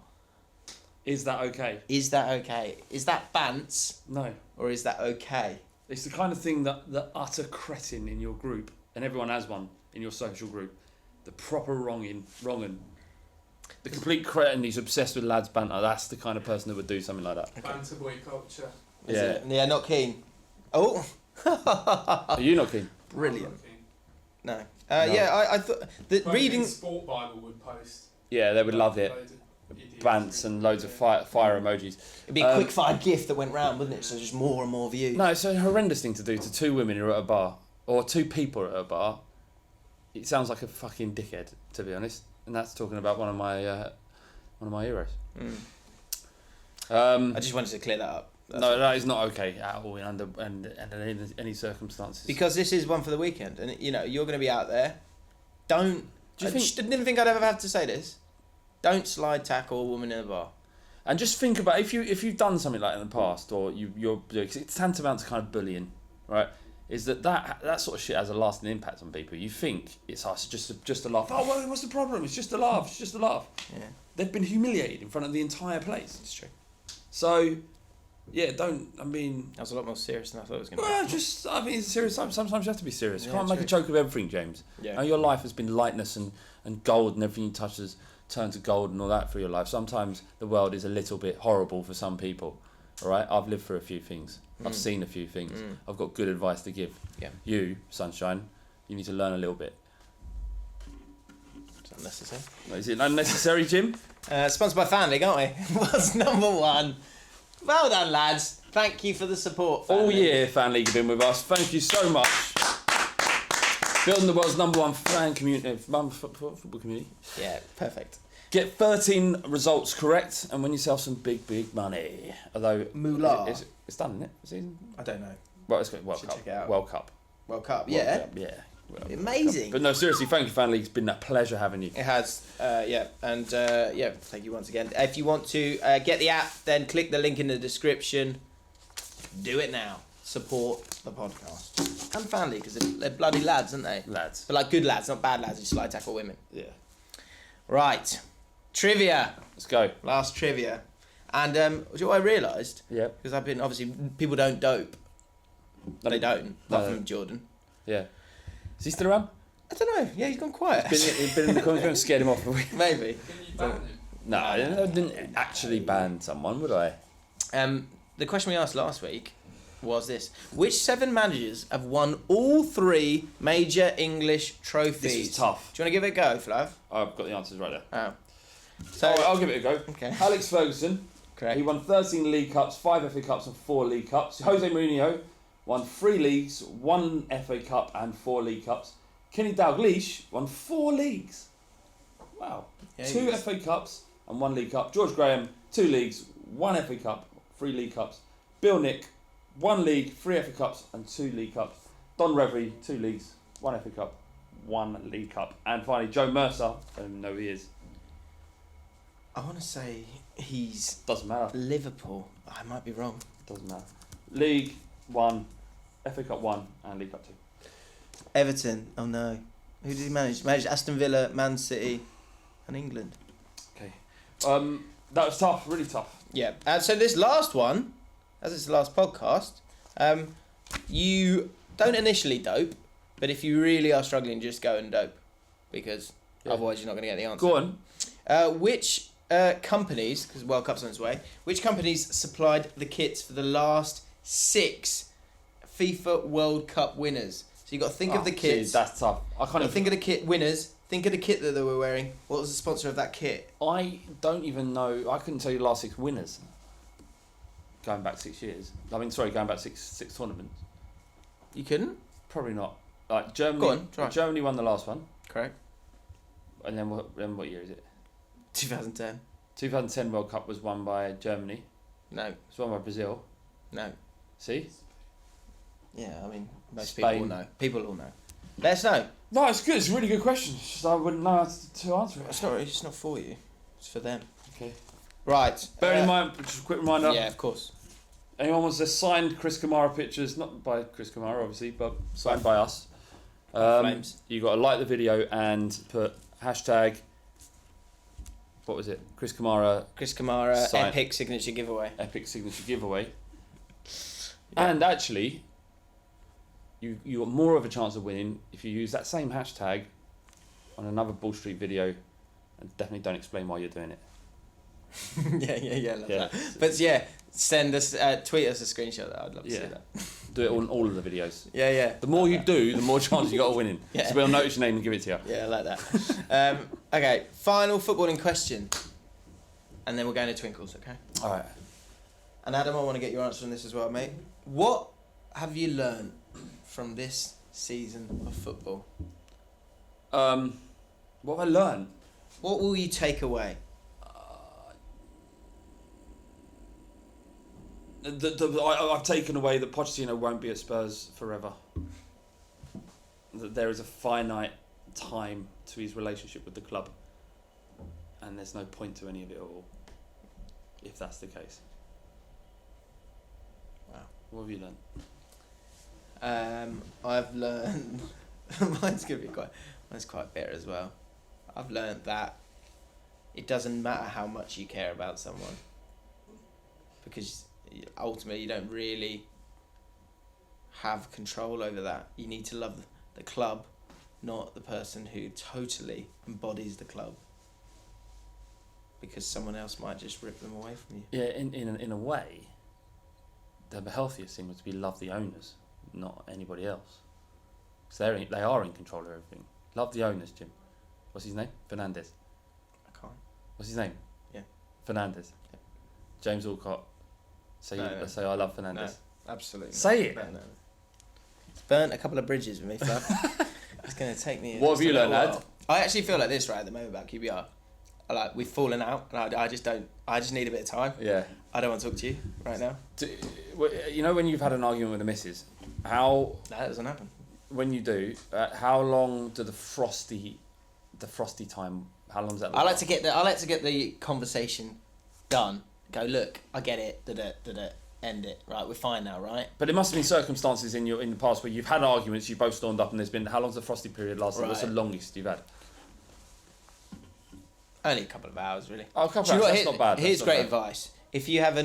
Is that okay? Is that okay? Is that bants? No. Or is that okay? It's the kind of thing that the utter cretin in your group, and everyone has one in your social group, the proper wrongin', the complete cretin who's obsessed with lads banter, that's the kind of person that would do something like that. Banter boy culture. Yeah. Yeah, not keen. Oh. Are you not keen? Brilliant. I'm not keen. No. No. Yeah, I thought that But reading. Sport Bible would post. Yeah, they would love it. Loads of idiots. Bants and loads of fire emojis. It'd be a quick fire gift that went round, wouldn't it? So just more and more views. No, it's a horrendous thing to do to 2 women who are at a bar, or 2 people at a bar. It sounds like a fucking dickhead, to be honest. And that's talking about one of my heroes. I just wanted to clear that up. No, that is not okay at all under any circumstances. Because this is one for the weekend, and you're going to be out there. Didn't think I'd ever have to say this. Don't slide tackle a woman in a bar. And just think about if you've done something like that in the past, or you're it's tantamount to kind of bullying, right? Is that sort of shit has a lasting impact on people. You think it's just a laugh. Oh, well, what's the problem? It's just a laugh. It's just a laugh. Yeah. They've been humiliated in front of the entire place. It's true. So, yeah, that was a lot more serious than I thought it was going to be. It's serious. Sometimes you have to be serious. You Yeah, can't make a joke of everything, James. Yeah. Now, your life has been lightness and gold, and everything you touch has turned to gold and all that for your life. Sometimes the world is a little bit horrible for some people. All right, I've lived through a few things. I've seen a few things. I've got good advice to give. Yeah. You, Sunshine, you need to learn a little bit. It's unnecessary. Is it unnecessary, Jim? Sponsored by Fan League, aren't we? What's number 1? Well done, lads. Thank you for the support. All year, Fan League have been with us. Thank you so much. Building the world's #1 fan community, football community. Yeah, perfect. Get 13 results correct and win yourself some big money. Although Moolah. It's done, isn't it? Season? I don't know. Well, it's got World Should Cup. check it out. World Cup. World Cup, World yeah. Cup, yeah. Amazing. But no, seriously, thank you, Fan League. It's been a pleasure having you. It has, yeah. And thank you once again. If you want to get the app, then click the link in the description. Do it now. Support the podcast. And Fan League, because they're bloody lads, aren't they? Lads. But like good lads, not bad lads who slide tackle women. Yeah. Right. Trivia. Let's go. Last trivia. And do you know what I realised? Yeah. Because I've been, obviously, people don't dope. They don't. Apart from Jordan. Yeah. Is he still around? I don't know. Yeah, he's gone quiet. He's been in the comments, going to scare him off. Maybe. Can you ban him? No, I didn't actually ban someone, would I? The question we asked last week was this: which 7 managers have won all 3 major English trophies? This was tough. Do you want to give it a go, Flav? I've got the answers right there. Oh. So I'll give it a go. Okay. Alex Ferguson. Correct. He won 13 League Cups, 5 FA Cups and 4 League Cups. Jose Mourinho won 3 leagues, 1 FA Cup and 4 League Cups. Kenny Dalglish won 4 leagues. Wow. Yeah, 2 FA Cups and 1 League Cup. George Graham, 2 leagues, 1 FA Cup, 3 League Cups. Bill Nick, 1 league, 3 FA Cups and 2 League Cups. Don Revry, 2 leagues, 1 FA Cup, 1 League Cup. And finally, Joe Mercer, I don't even know who he is. I want to say he's Doesn't matter. Liverpool. I might be wrong. Doesn't matter. League, 1, FA Cup 1 and League Cup 2. Everton. Oh no. Who did he manage? Managed Aston Villa, Man City, and England. Okay. That was tough, really tough. Yeah. So this last one, as it's the last podcast, you don't initially dope, but if you really are struggling, just go and dope, because otherwise you're not going to get the answer. Go on. Which companies, because World Cup's on its way, which companies supplied the kits for the last 6 FIFA World Cup winners? So you got to think of the kits. Geez, that's tough. I can't even think of the kit winners. Think of the kit that they were wearing. What was the sponsor of that kit? I don't even know. I couldn't tell you the last 6 winners. Going back 6 years. Going back six tournaments. You couldn't? Probably not. Like Germany. Go on, try. Germany won the last one. Correct. And then what year is it? 2010. 2010 World Cup was won by Germany. No. It was won by Brazil. No. See? Yeah, I mean, most Spain. people will know. People all know. Let us know. No, it's good. It's a really good question. It's just I wouldn't know how to answer it. It's not for you. It's for them. Okay. Right. Bear in mind, just a quick reminder. Yeah, of course. Anyone wants their signed Chris Kamara pictures, not by Chris Kamara obviously, but signed by us. Flames. You got to like the video and put hashtag. What was it? Chris Kamara epic signature giveaway. epic signature giveaway. And actually, you got more of a chance of winning if you use that same hashtag on another Ball Street video, and definitely don't explain why you're doing it. yeah, love that. But yeah, send us, tweet us a screenshot. I'd love to see that. Do it on all of the videos. Yeah. The more you do, the more chance you got of winning. Yeah. So we'll notice your name and give it to you. Yeah, I like that. Okay, final footballing question, and then we're going to Twinkles. Okay. All right. And Adam, I want to get your answer on this as well, mate. What have you learned from this season of football? What have I learned? What will you take away? I've taken away that Pochettino won't be at Spurs forever. That there is a finite time to his relationship with the club, and there's no point to any of it all, if that's the case. Wow. What have you learned? I've learned mine's quite bitter as well. I've learned that it doesn't matter how much you care about someone, because ultimately you don't really have control over that. You need to love the club, not the person who totally embodies the club, because someone else might just rip them away from you. Yeah, in a way, the healthiest thing would be love the owners, not anybody else. Because they are in control of everything. Love the owners, Jim. What's his name? Fernandez. I can't. What's his name? Yeah. Fernandez. Yeah. James Alcott. Say I love Fernandez. No, absolutely. Say it. No. It's burnt a couple of bridges with me, Flav. It's going to take me. What have you learned, lad? I actually feel like this right at the moment about QBR. We've fallen out, and I just don't. I just need a bit of time. Yeah. I don't want to talk to you right now. You know when you've had an argument with the missus, how That doesn't happen. when you do, how long do the frosty time? How long does that? I like to get the conversation done. Go, look, I get it. End it. Right, we're fine now, right? But there must have been circumstances in the past where you've had arguments, you both stormed up, and there's been how long's the frosty period lasted? Right. What's the longest you've had? Only a couple of hours, really. Oh, a couple Do you of know hours. what, That's not bad. Here's That's not great bad. advice. If you have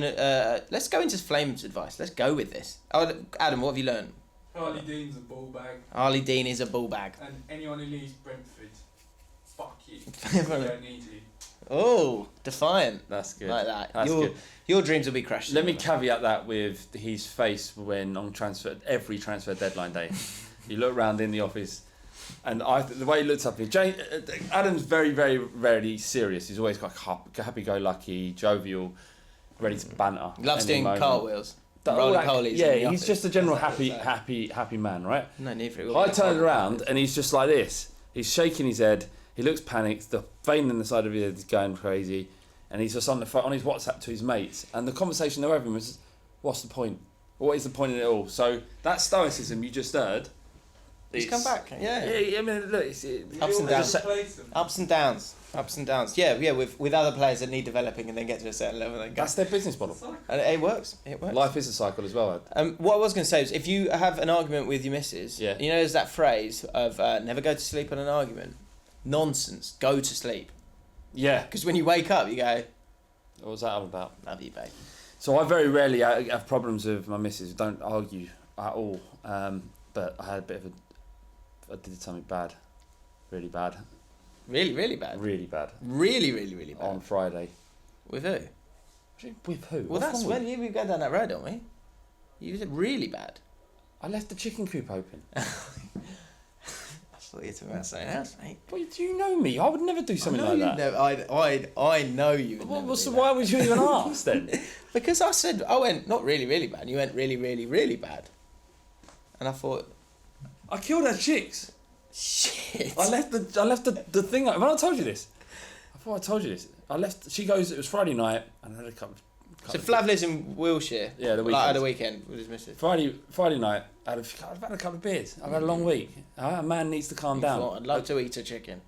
let's go into Flames advice. Let's go with this. Oh, Adam, what have you learned? Harley Dean's a ball bag, Harley Dean is a ball bag. and anyone who leaves Brentford, fuck you. You don't need you. Oh, defiant. That's good. Like that. That's good. Your dreams will be crushed. Let me caveat that with his face when on every transfer deadline day. You look around in the office, and the way he looks up here, Adam's very, very, very serious. He's always quite happy-go-lucky, jovial, ready to banter. Loves any doing moment. cartwheels. All Roly that- polies. Yeah, in the he's office. just a general That's happy man, right? No need for it. I turned around and he's just like this. He's shaking his head. He looks panicked. The vein in the side of his head is going crazy, and he's just on his WhatsApp to his mates. And the conversation they're having was, "What's the point? What is the point in it all?" So that stoicism you just heard. He's come back. Yeah. Yeah. I mean, look, Ups and downs. Replace them. Ups and downs. Ups and downs. Yeah, with other players that need developing and then get to a certain level and then go. That's their business model. And it works. It works. Life is a cycle as well. What I was going to say is, if you have an argument with your missus, Yeah. you know, there's that phrase of never go to sleep on an argument. Nonsense. Go to sleep. Yeah. Because when you wake up, you go, What was that all about? love you, babe. So I very rarely have problems with my missus. Don't argue at all. But I had a bit of I did something bad. Really bad. Really, really bad. Really bad. Really, really, really bad. On Friday. With who? With who? Well, that's when we go down that road, don't we? You said really bad. I left the chicken coop open. I thought you were talking about something else, mate. Well, do you know me? I would never do something like that. I know you. Would never So do why that. would you even ask then? Because I went not really, really bad. You went really, really, really bad. And I thought, I killed her chicks. shit. I left the thing. When I told you this, I thought I told you this. I left. She goes. It was Friday night, and I had a couple. So Flav lives in Wiltshire. Yeah, the Like weekend. at the weekend with his missus. Friday night. I've had a couple of beers. I've had a long week. A man needs to calm down. I'd love to eat a chicken.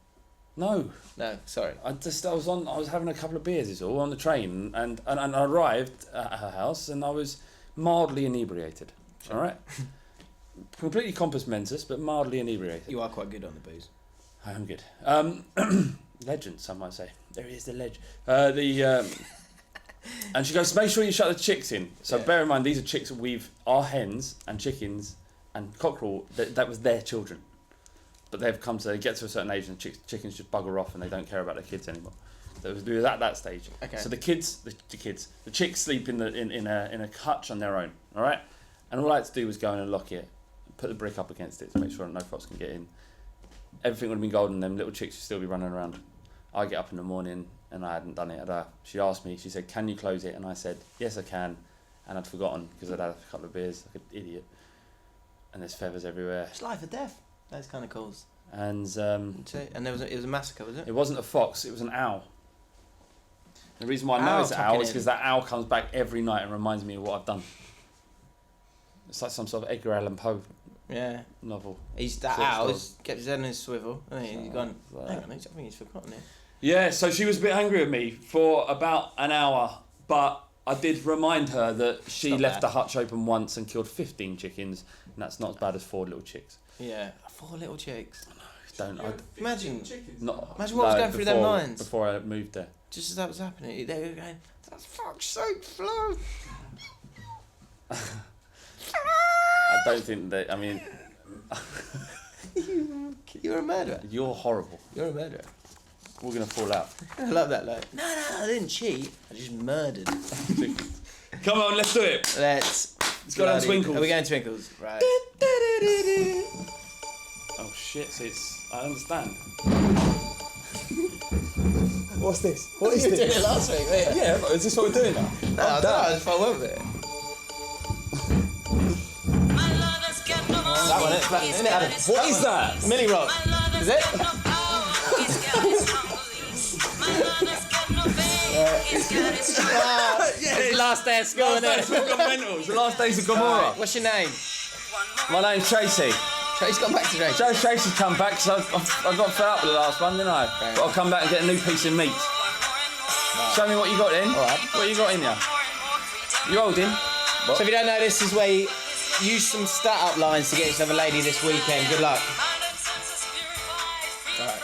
No, No, sorry. I was having a couple of beers. Is all on the train, and I arrived at her house, and I was mildly inebriated. All right. Completely compos mentis, but mildly inebriated. You are quite good on the booze. I am good. Legend, some might say. There is the legend. And she goes, make sure you shut the chicks in. So Yeah. bear in mind, these are chicks our hens and chickens and cockerel, that was their children. But they've come to get to a certain age and chickens just bugger off and they don't care about their kids anymore. That was at that stage. Okay. So the chicks sleep in a hutch on their own, all right? And all I had to do was go in and lock it, put the brick up against it to make sure no fox can get in. Everything would have been golden, them little chicks would still be running around. I get up in the morning and I hadn't done it. She asked me, she said, can you close it? And I said, yes I can. And I'd forgotten because I'd had a couple of beers like an idiot. And there's feathers everywhere. It's life or death. Those kind of calls. And And it was a massacre, was it? it wasn't a fox, it was an owl. The reason why I know Owl it's an tucking owl is in. because that owl comes back every night and reminds me of what I've done. It's like some sort of Edgar Allan Poe Yeah. novel. He's that Short owl. story. He's kept his head in his swivel. And he's gone, Like hang that. on, I think he's forgotten it. Yeah, so she was a bit angry with me for about an hour, but I did remind her that she not left bad. the hutch open once and killed 15 chickens, and that's not as bad as 4 little chicks. Yeah. 4 little chicks. Don't I? Imagine- chickens. Not. Imagine what was going through their minds. before I moved there. Just as that was happening, they were going, that's fuck's sake, Flo. I don't think that. I mean, You're a murderer. you're horrible. You're a murderer. We're gonna fall out. I love that line. No, I didn't cheat. I just murdered. Come on, let's do it. Let's go down bloody- Twinkles. Are we going Twinkles? Right. Oh shit! So I understand. What's this? What You were doing it last week, weren't you? Yeah, but is this what we're doing now? No, I don't know. I just fell with it. That one, isn't it, Adam? What is that? Millie Rock. Is it? It's the last day of school, isn't it? Fundamentals. The last days of Gomorrah. What's your name? My name's Tracy. Tracy's gone back to Tracy. Tracy's come back because I got fed up with the last one, didn't I? Fair But I'll come back and get a new piece of meat. Show me what you got in. Alright. What you got in you? You holding? So if you don't know, this is where you use some stat-up lines to get yourself a lady this weekend. Good luck. Alright.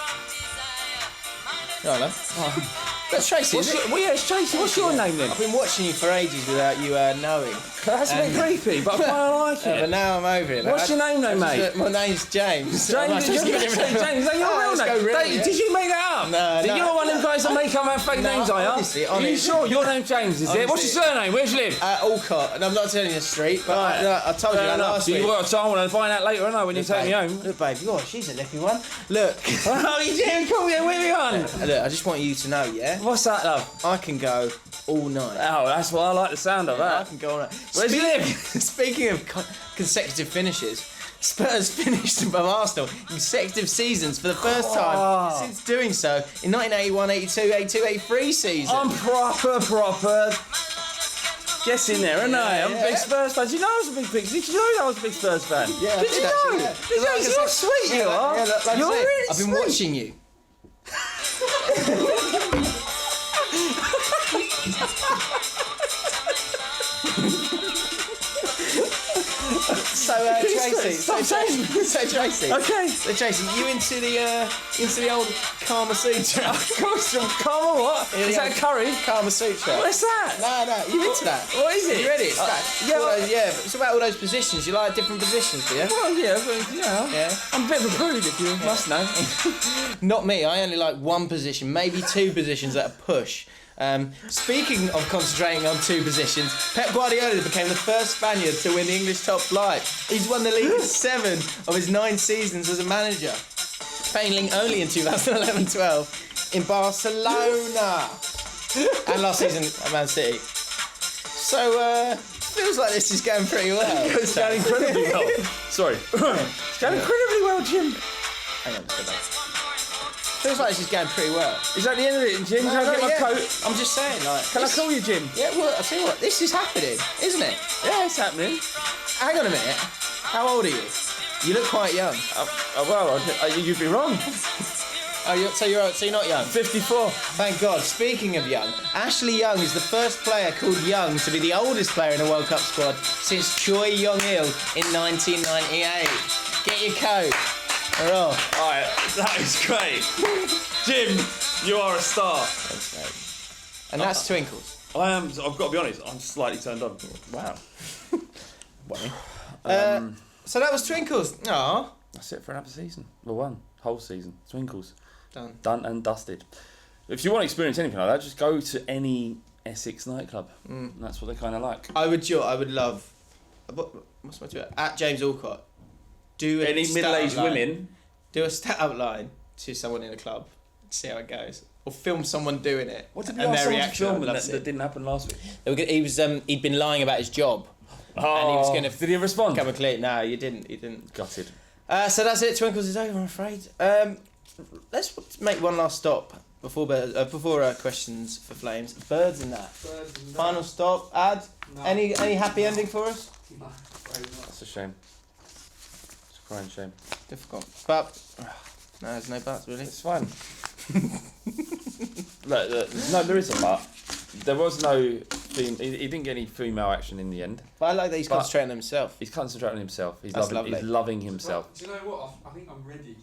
Love. That's Tracy, is it? Well, yeah, it's Tracy. What's your name then? I've been watching you for ages without you knowing. That's a bit creepy, but I quite like But it. now I'm over it. What's your name though, mate? My name's James. James, Just James, giving him a- James, is that your Oh, real let's name? go real, yeah. Did you make that up? No, no. You're one of them guys that make up our fake No, names, are you? honestly, Are you honestly. sure? Your name's James, is it? What's Honestly. your surname? Where do you live? Alcott, and I'm not telling you the street, but Right. I told you Fair that enough. last So week. you got someone and find out later, I when you take me Babe, home. Look, babe, she's a lippy one. Look, Oh, you didn't call me a witty one. look, I just want you to know, yeah? What's that, love? I can go all night. Oh, that's what I like the sound of I that. can go all night. Where do you live? Speaking of consecutive finishes, Spurs finished above Arsenal in consecutive seasons for the first time since doing so in 1981, 82, 82, 83 season. I'm proper guessing there, aren't I? I'm a big yeah. Spurs fan. Did you know I was a big Did you know I was a big Spurs fan? Yeah, I Did you actually, know? yeah. Did you know? You're sweet, you are. Like I You're say, really I've been sweet. watching you. Tracy. Stop saying. So Tracy. Okay. So Tracy, you into the old Kama Sutra? Karma what? Is that curry? Kama Sutra. What's that? No, you into that? What is it? You ready? It's yeah, about all those positions. You like different positions, do you? Well, yeah. I'm a bit of a prude, if you must know. Not me. I only like one position, maybe two positions at a push. Speaking of concentrating on two positions, Pep Guardiola became the first Spaniard to win the English top flight. He's won the league in 7 of his 9 seasons as a manager, failing only in 2011-12 in Barcelona and last season at Man City. So, feels like this is going pretty well. It's going incredibly well. Sorry. It's going incredibly well, Jim. Hang on, just go back. Feels like this is going pretty well. Is that the end of it, Jim? No, Can I get my yeah. coat? I'm just saying, like... Can I call you Jim? Yeah, well, I'll tell you what, this is happening, isn't it? Yeah, it's happening. Hang on a minute. How old are you? You look quite young. You'd be wrong. So you're not young? 54. Thank God. Speaking of young, Ashley Young is the first player called Young to be the oldest player in a World Cup squad since Choi Yong-il in 1998. Get your coat. We're off. Alright, that is great. Jim, you are a star. Thanks, mate. And that's Twinkles. I've got to be honest, I'm slightly turned on. Wow. So that was Twinkles. Aww. That's it for another season. Well, one whole season. Twinkles. Done and dusted. If you want to experience anything like that, just go to any Essex nightclub. And that's what they kind of like. I would love... What's my Twitter? At James Alcott. Do Any middle-aged women. Do a stat-up line to someone in a club. See how it goes. Or film someone doing it. What did we ask someone to film that didn't happen last week? He'd been lying about his job. Oh, and he was going to... Did he respond? Come and clean. No, he didn't. Gutted. So that's it. Twinkles is over, I'm afraid. Let's make one last stop before questions for Flames. Birds and that. Final stop. Ad. No. Any happy ending for us? No, very not. That's a shame. It's a crying shame. Difficult. But no, there's no buts really. It's fine. Look, no, there is a but. There was no... He didn't get any female action in the end. But I like that he's concentrating on himself. He's concentrating on himself. He's That's loving himself. Well, do you know what? I think I'm ready.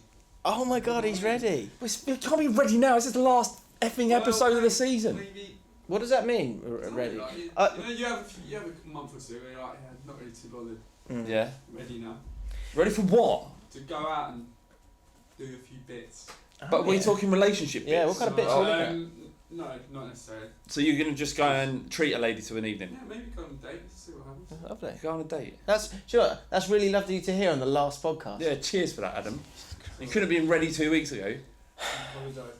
Oh my God, he's ready. We can't be ready now. This is the last effing episode of the season. Maybe, What does that mean? Ready? Like, you have a month or two where you're like, yeah, not really too bothered. Yeah. Ready now. Ready for what? To go out and do a few bits. But we're talking relationship bits. Yeah, what kind of bits are we looking at? No, not necessarily. So you're going to just go and treat a lady to an evening? Yeah, maybe go on a date, see what happens. Lovely. Go on a date? That's really lovely to hear on the last podcast. Yeah, cheers for that, Adam. You could have been ready 2 weeks ago. Apologise.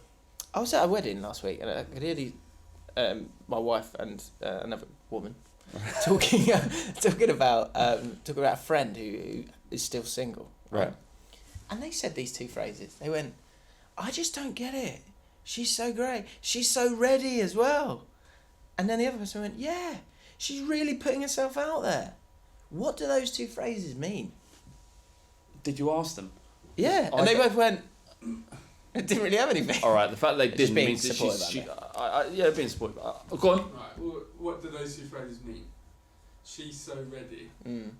I was at a wedding last week and I could hear my wife and another woman talking about a friend who is still single. Right. And they said these 2 phrases. They went, "I just don't get it. She's so great. She's so ready as well." And then the other person went, "Yeah, she's really putting herself out there." What do those 2 phrases mean? Did you ask them? Yeah, and they both went, it didn't really have anything. All right, the fact they didn't being means that supportive, yeah, being supportive. Go on. Right, well, what do those 2 phrases mean? She's so ready.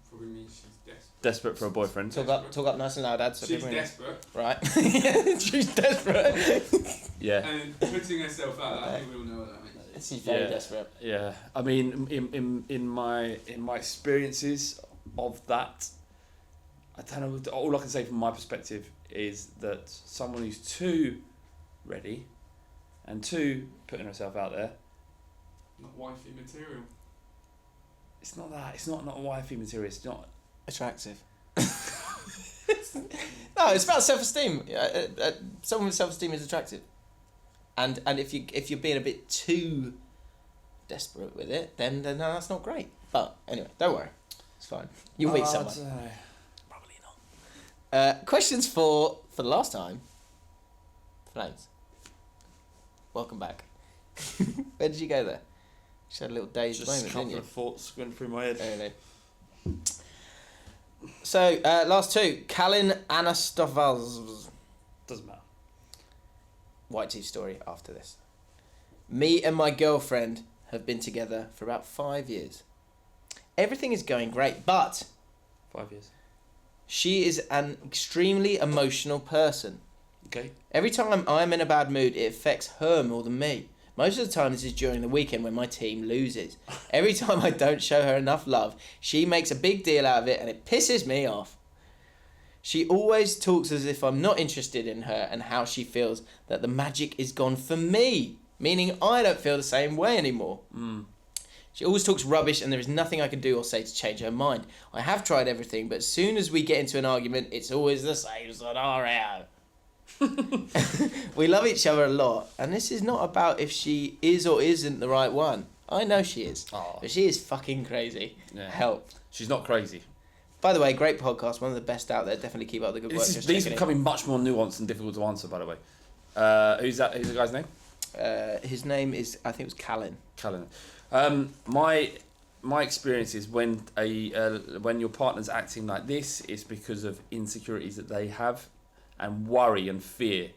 Probably means she's desperate. Desperate for a boyfriend. Talk up nice and loud, Dad. So She's people know. desperate. Right. She's desperate. Yeah. And putting herself out there, I think we all know what that means. She's very desperate. Yeah. I mean, in my experiences of that, I don't know. All I can say from my perspective is that someone who's too ready and too putting herself out there. Not wifey material. It's not that. It's not wifey material. It's not Attractive. No, it's about self-esteem. Someone with self-esteem is attractive. And if you're being a bit too desperate with it, then no, that's not great. But anyway, don't worry. It's fine. You'll meet someone. Probably not. Questions for the last time. Flames. Welcome back. Where did you go there? You had a little dazed moment, just a couple didn't you? of thoughts going through my head. Really. So, last 2. Kalin Anastovaz. Doesn't matter. White Tea story after this. Me and my girlfriend have been together for about 5 years. Everything is going great, but 5 years. She is an extremely emotional person. Okay. Every time I'm in a bad mood, it affects her more than me. Most of the time, this is during the weekend when my team loses. Every time I don't show her enough love, she makes a big deal out of it, and it pisses me off. She always talks as if I'm not interested in her and how she feels that the magic is gone for me, meaning I don't feel the same way anymore. She always talks rubbish, and there is nothing I can do or say to change her mind. I have tried everything, but as soon as we get into an argument, it's always the same scenario. We love each other a lot, and this is not about if she is or isn't the right one. I know she is, but she is fucking crazy. Yeah. Help. She's not crazy. By the way, great podcast, one of the best out there. Definitely keep up the good work. These are becoming much more nuanced and difficult to answer, by the way. Who's the guy's name? His name is, I think it was Callan. My experience is when your partner's acting like this, it's because of insecurities that they have, and worry and fear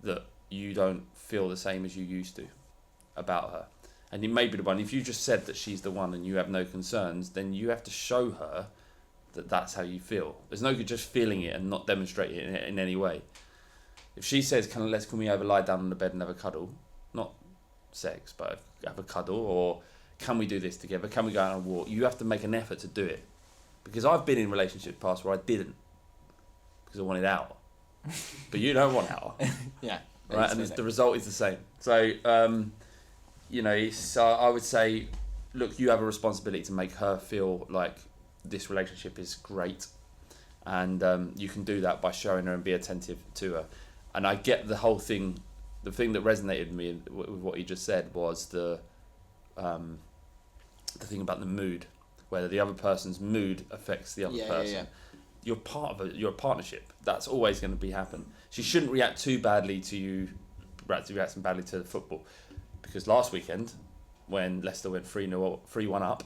that you don't feel the same as you used to about her. And it may be the one. If you just said that she's the one and you have no concerns, then you have to show her that that's how you feel. There's no good just feeling it and not demonstrating it in any way. If she says, can we have a lie down on the bed and have a cuddle? Not sex, but have a cuddle, or can we do this together? Can we go out on a walk? You have to make an effort to do it. Because I've been in relationships past where I didn't, because I wanted out. But you don't want out. Yeah. Right, and the result is the same. So, I would say, look, you have a responsibility to make her feel like this relationship is great, and you can do that by showing her and be attentive to her. And I get the whole thing. The thing that resonated with me with what you just said was the thing about the mood, where the other person's mood affects the other person. Yeah. You're part of you're a partnership. That's always going to be happen. She shouldn't react too badly to you, reacting badly to the football, because last weekend, when Leicester went 3-1 up,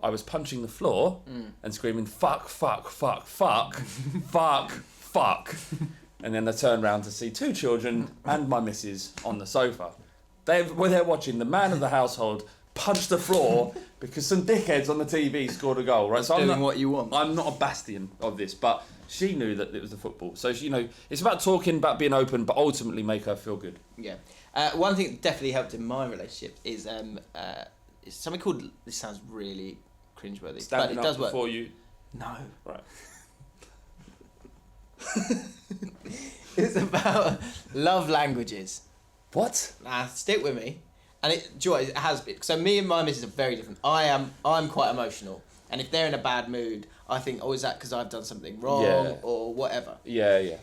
I was punching the floor and screaming fuck, fuck, fuck, fuck, fuck, fuck, and then I turned around to see two children and my missus on the sofa. They're watching the man of the household punch the floor because some dickheads on the TV scored a goal, right? So I'm doing what you want. I'm not a bastion of this, but she knew that it was the football. So, it's about talking, about being open, but ultimately make her feel good. Yeah. One thing that definitely helped in my relationship is something called, this sounds really cringeworthy, Standing but it does up work. before you. No. Right. It's about love languages. What? Nah, stick with me. And do you know what, it has been. So me and my missus are very different. I'm quite emotional. And if they're in a bad mood, I think, is that because I've done something wrong or whatever? Yeah.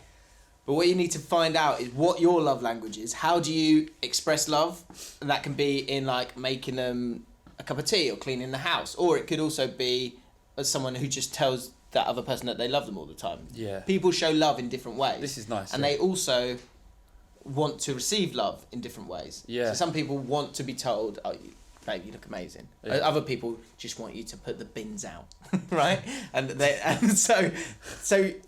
But what you need to find out is what your love language is. How do you express love? And that can be in like making them a cup of tea or cleaning the house. Or it could also be as someone who just tells that other person that they love them all the time. Yeah. People show love in different ways. This is nice. And they also want to receive love in different ways. Yeah. So some people want to be told, "Oh, babe, you look amazing." Yeah. Other people just want you to put the bins out, right? And so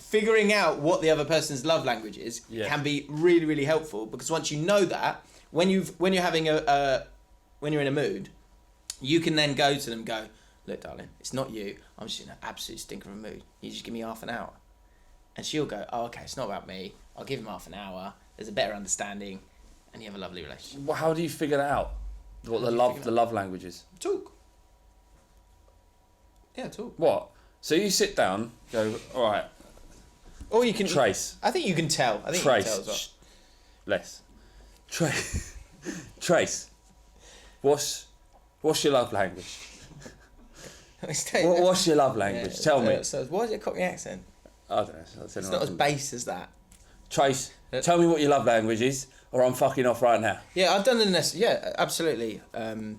figuring out what the other person's love language is can be really, really helpful, because once you know that, when you're having when you're in a mood, you can then go to them and go, "Look, darling, it's not you. I'm just in an absolute stinker of a mood. You just give me half an hour." And she'll go, "Oh, okay, it's not about me. I'll give him half an hour. There's a better understanding," and you have a lovely relationship. Well, how do you figure that out? What the love language is? Talk. Yeah, talk. What? So you sit down, go, all right. Or you can trace. I think you can tell. I think trace. you can tell as well. Less. Trace. What's your love language? What's your love language? Yeah, Tell me. So why is it a Cockney accent? I don't know. It's not as base as that. Trace, tell me what your love language is, or I'm fucking off right now. Yeah, I've done the necessary. Yeah, absolutely. Darren.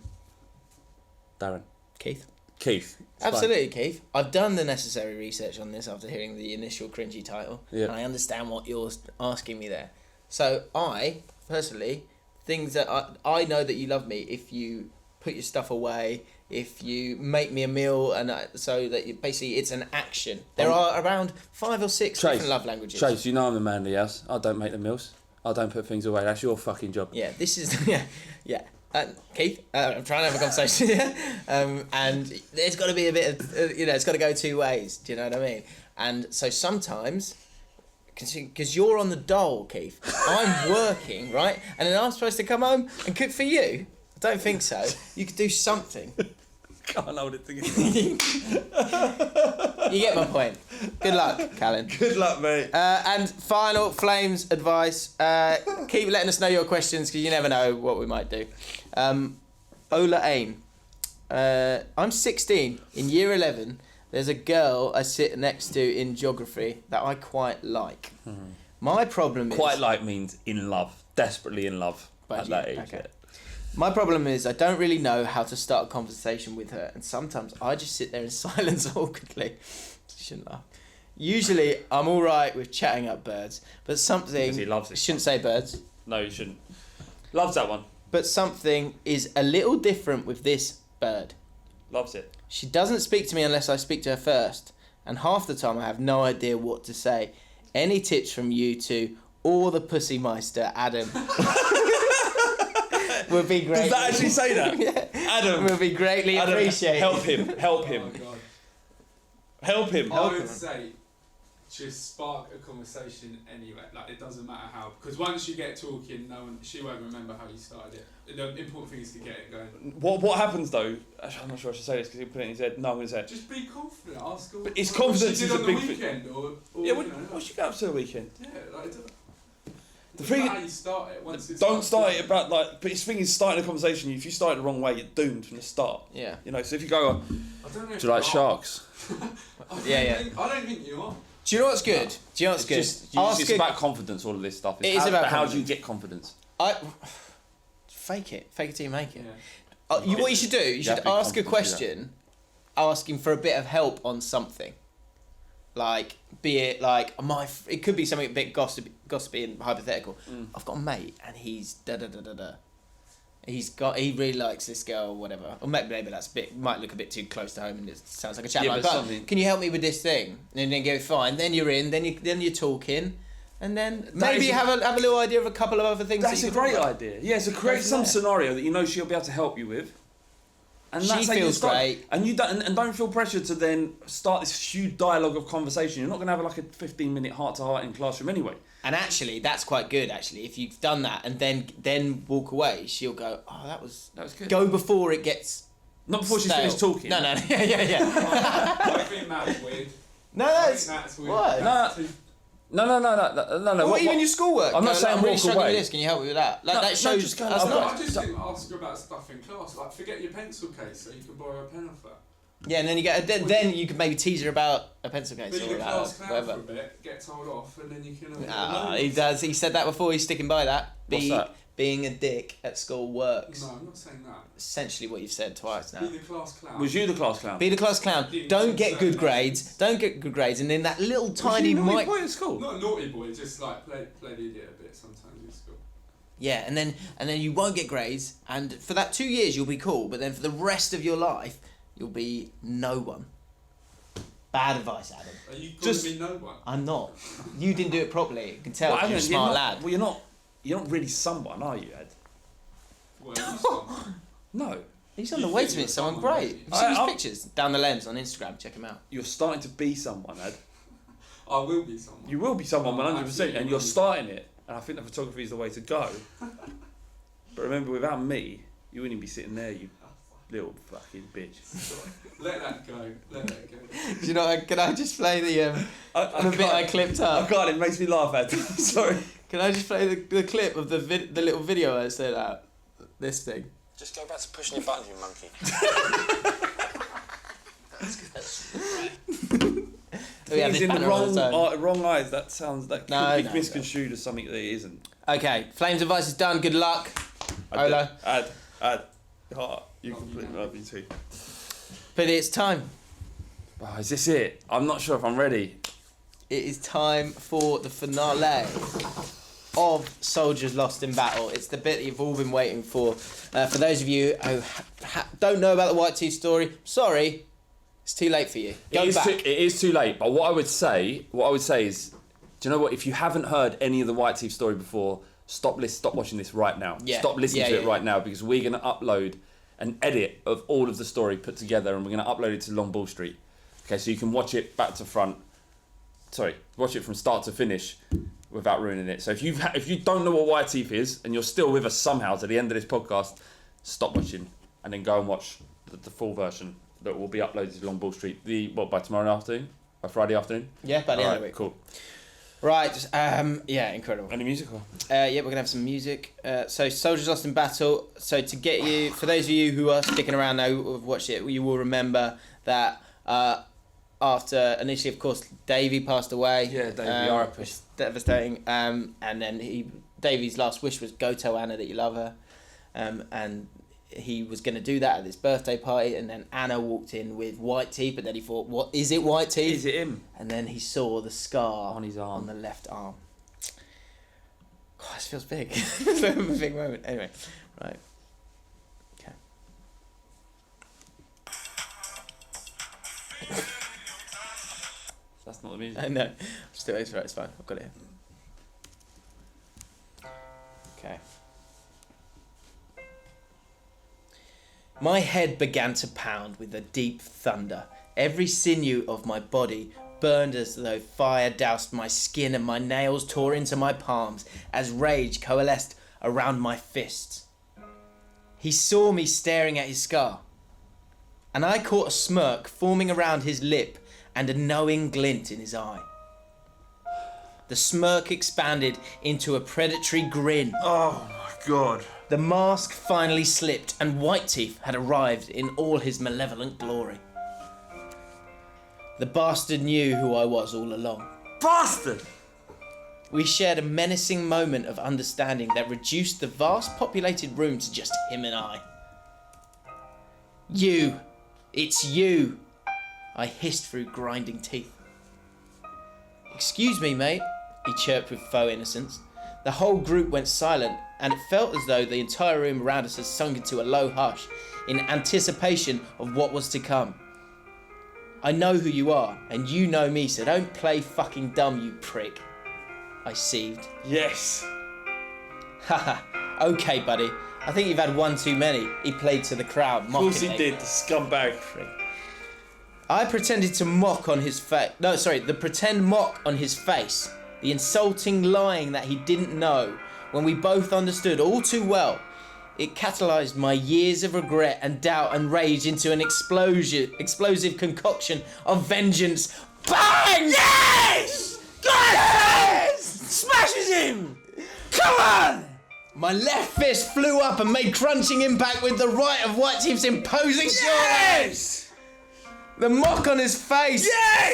Keith. Fine. Absolutely, Keith. I've done the necessary research on this after hearing the initial cringy title, and I understand what you're asking me there. So I, personally, things that I know that you love me if you put your stuff away, if you make me a meal, and so that basically it's an action. There are around 5 or 6 different love languages. Trace, you know I'm the man of the house. I don't make the meals. I don't put things away. That's your fucking job. Yeah, this is... Yeah. Keith, I'm trying to have a conversation here, and there's got to be a bit of, it's got to go two ways. Do you know what I mean? And so sometimes, because you're on the dole, Keith, I'm working, right, and then I'm supposed to come home and cook for you. I don't think so. You could do something. Can't hold it together. You get my point. Good luck, Callan. Good luck, mate. And final Flames advice. Keep letting us know your questions because you never know what we might do. Ola Ain. I'm 16. In year 11, there's a girl I sit next to in geography that I quite like. My problem is... Quite like means in love. Desperately in love at that age. Okay. My problem is I don't really know how to start a conversation with her, and sometimes I just sit there in silence awkwardly. Shouldn't laugh. Usually I'm all right with chatting up birds, but something... Because he loves it. Shouldn't say birds. No, you shouldn't. Loves that one. But something is a little different with this bird. Loves it. She doesn't speak to me unless I speak to her first, and half the time I have no idea what to say. Any tips from you two or the Pussy Meister, Adam? Would be great. Does that actually say that? Yeah. Adam. Would be greatly appreciated. Help him. Help him. Oh my God. Help him. I would say just spark a conversation anyway. Like, it doesn't matter how, because once you get talking, she won't remember how you started it. The important thing is to get it going. What happens though? Actually, I'm not sure I should say this because he put it in his head. No, I'm going to say it. Just be confident. Ask her. But it's what confidence she is did a on big the thing. weekend, or Yeah, what should you get up to the weekend? Yeah, like it The doesn't thing matter how you start it. Once it's don't start it about like. But his thing is starting a conversation. If you start it the wrong way, you're doomed from the start. Yeah. You know. So if you go on, I don't know. do you like sharks? Yeah. I don't think you are. Do you know what's good? Do you know what's good? It's about confidence. All of this stuff. It is about how do you confidence. get confidence? Fake it till you make it. Yeah. What you should do, you should have to be ask a confident to do that. question, asking for a bit of help on something. Like, be it like it could be something a bit gossipy and hypothetical. I've got a mate and he's da da da da da. He really likes this girl or whatever. Or maybe that's might look a bit too close to home and it sounds like a chat. Yeah, line, but but something- can you help me with this thing? And then go fine. Then you're in. Then you're talking. And then maybe have a little idea of a couple of other things. That's that a you could great talk about. idea. Yeah, so create some scenario that you know she'll be able to help you with. And She that's how you feels start. great. And you don't feel pressure to then start this huge dialogue of conversation. You're not going to have like a 15-minute heart-to-heart in classroom anyway. And actually, that's quite good. Actually, if you've done that and then walk away, she'll go, "Oh, that was good." Go before it gets. Not before she's stale. finished talking. No, yeah. I think that's weird. No, I it's think that's weird. what? No. Or even your schoolwork. I'm not Go, saying I'm really walk struggling away. with this. Can you help me with that? Like No, that shows. just go, that's I've nice. got- I just think ask her about stuff in class. Like, forget your pencil case so you can borrow a pen off her. Yeah, and then you get then you can maybe tease her about a pencil case Be or the class clown whatever. for a bit, get told off, and then you can... He does. He said that before. He's sticking by that. What's that? Being a dick at school works. No, I'm not saying that. Essentially, what you've said twice now. Be the class clown. Was you the class clown? Be the class clown. Don't get good grades. Don't get good grades, and then that little tiny Was you a naughty mic. boy at school? Not a naughty boy, just like play the idiot a bit sometimes in school. Yeah, and then you won't get grades, and for that 2 years you'll be cool, but then for the rest of your life you'll be no one. Bad advice, Adam. Are you going Just- to be no one? I'm not. You didn't do it properly. You can tell. Well, You're a smart lad. Well, you're not really someone, are you, Ed? Well, you someone. No. He's on the You way think to meet you're someone someone, great. don't you? Have you seen his I'm- pictures? Down the lens on Instagram. Check him out. You're starting to be someone, Ed. I will be someone. You will be someone Oh, 100%, absolutely and you're will be. starting it. And I think the photography is the way to go. But remember, without me, you wouldn't be sitting there, you little fucking bitch. Let that go. Let that go. Do you know? Can I just play the bit I clipped I up? can't. It makes me laugh, Ed. Sorry. Can I just play the clip of the little video I sent out? This thing. Just go back to pushing your buttons, you monkey. We have He's this in the banner all the time. wrong eyes. That could No, be no, misconstrued as something that it isn't. Okay, Flames advice is done. Good luck. Olo. Add. Oh, you completely love you too. But it's time. Oh, is this it? I'm not sure if I'm ready. It is time for the finale of Soldiers Lost in Battle. It's the bit that you've all been waiting for. For those of you who don't know about the White Teeth story, sorry, it's too late for you. Go back. It is too late. But what I would say is, do you know what? If you haven't heard any of the White Teeth story before, stop watching this right now. Yeah. Stop listening Yeah, to yeah, it right now, because we're going to upload an edit of all of the story put together, and we're going to upload it to Long Ball Street. Okay, so you can watch it back to front. Sorry, watch it from start to finish without ruining it. So if you don't know what White Teeth is, and you're still with us somehow to the end of this podcast, stop watching and then go and watch the full version that will be uploaded to Long Ball Street. By tomorrow afternoon? By Friday afternoon? Yeah, by the end of the week. Cool. Right, yeah, incredible. Any musical? Yeah, we're going to have some music. So, Soldiers Lost in Battle. So, to get you, for those of you who are sticking around now who have watched it, you will remember that after, initially, of course, Davey passed away. Yeah, Davey, RIP. Which is devastating. And then Davey's last wish was, go tell Anna that you love her. And he was going to do that at his birthday party, and then Anna walked in with white teeth, but then he thought, what, is it white teeth? Is it him? And then he saw the scar on his arm, on the left arm. God, this feels big. It's a big moment. Anyway, right. Okay. That's not the music. I know. Just do it. It's right. It's fine. I've got it here. Okay. My head began to pound with a deep thunder. Every sinew of my body burned as though fire doused my skin, and my nails tore into my palms as rage coalesced around my fists. He saw me staring at his scar, and I caught a smirk forming around his lip and a knowing glint in his eye. The smirk expanded into a predatory grin. Oh my god. The mask finally slipped, and White Teeth had arrived in all his malevolent glory. The bastard knew who I was all along. Bastard! We shared a menacing moment of understanding that reduced the vast populated room to just him and I. You! It's you! I hissed through grinding teeth. Excuse me, mate, he chirped with faux innocence. The whole group went silent, and it felt as though the entire room around us had sunk into a low hush in anticipation of what was to come. I know who you are, and you know me, so don't play fucking dumb, you prick. I seethed. Yes. Haha, okay, buddy. I think you've had one too many. He played to the crowd, mocking Of course he me. did, the scumbag prick. I pretended to mock on his face. No, sorry, the pretend mock on his face. The insulting lying that he didn't know, when we both understood all too well. It catalysed my years of regret and doubt and rage into an explosive concoction of vengeance. Bang! Yes! Yes! Smashes him! Come on! My left fist flew up and made crunching impact with the right of White Teeth's imposing shoulder. The mock on his face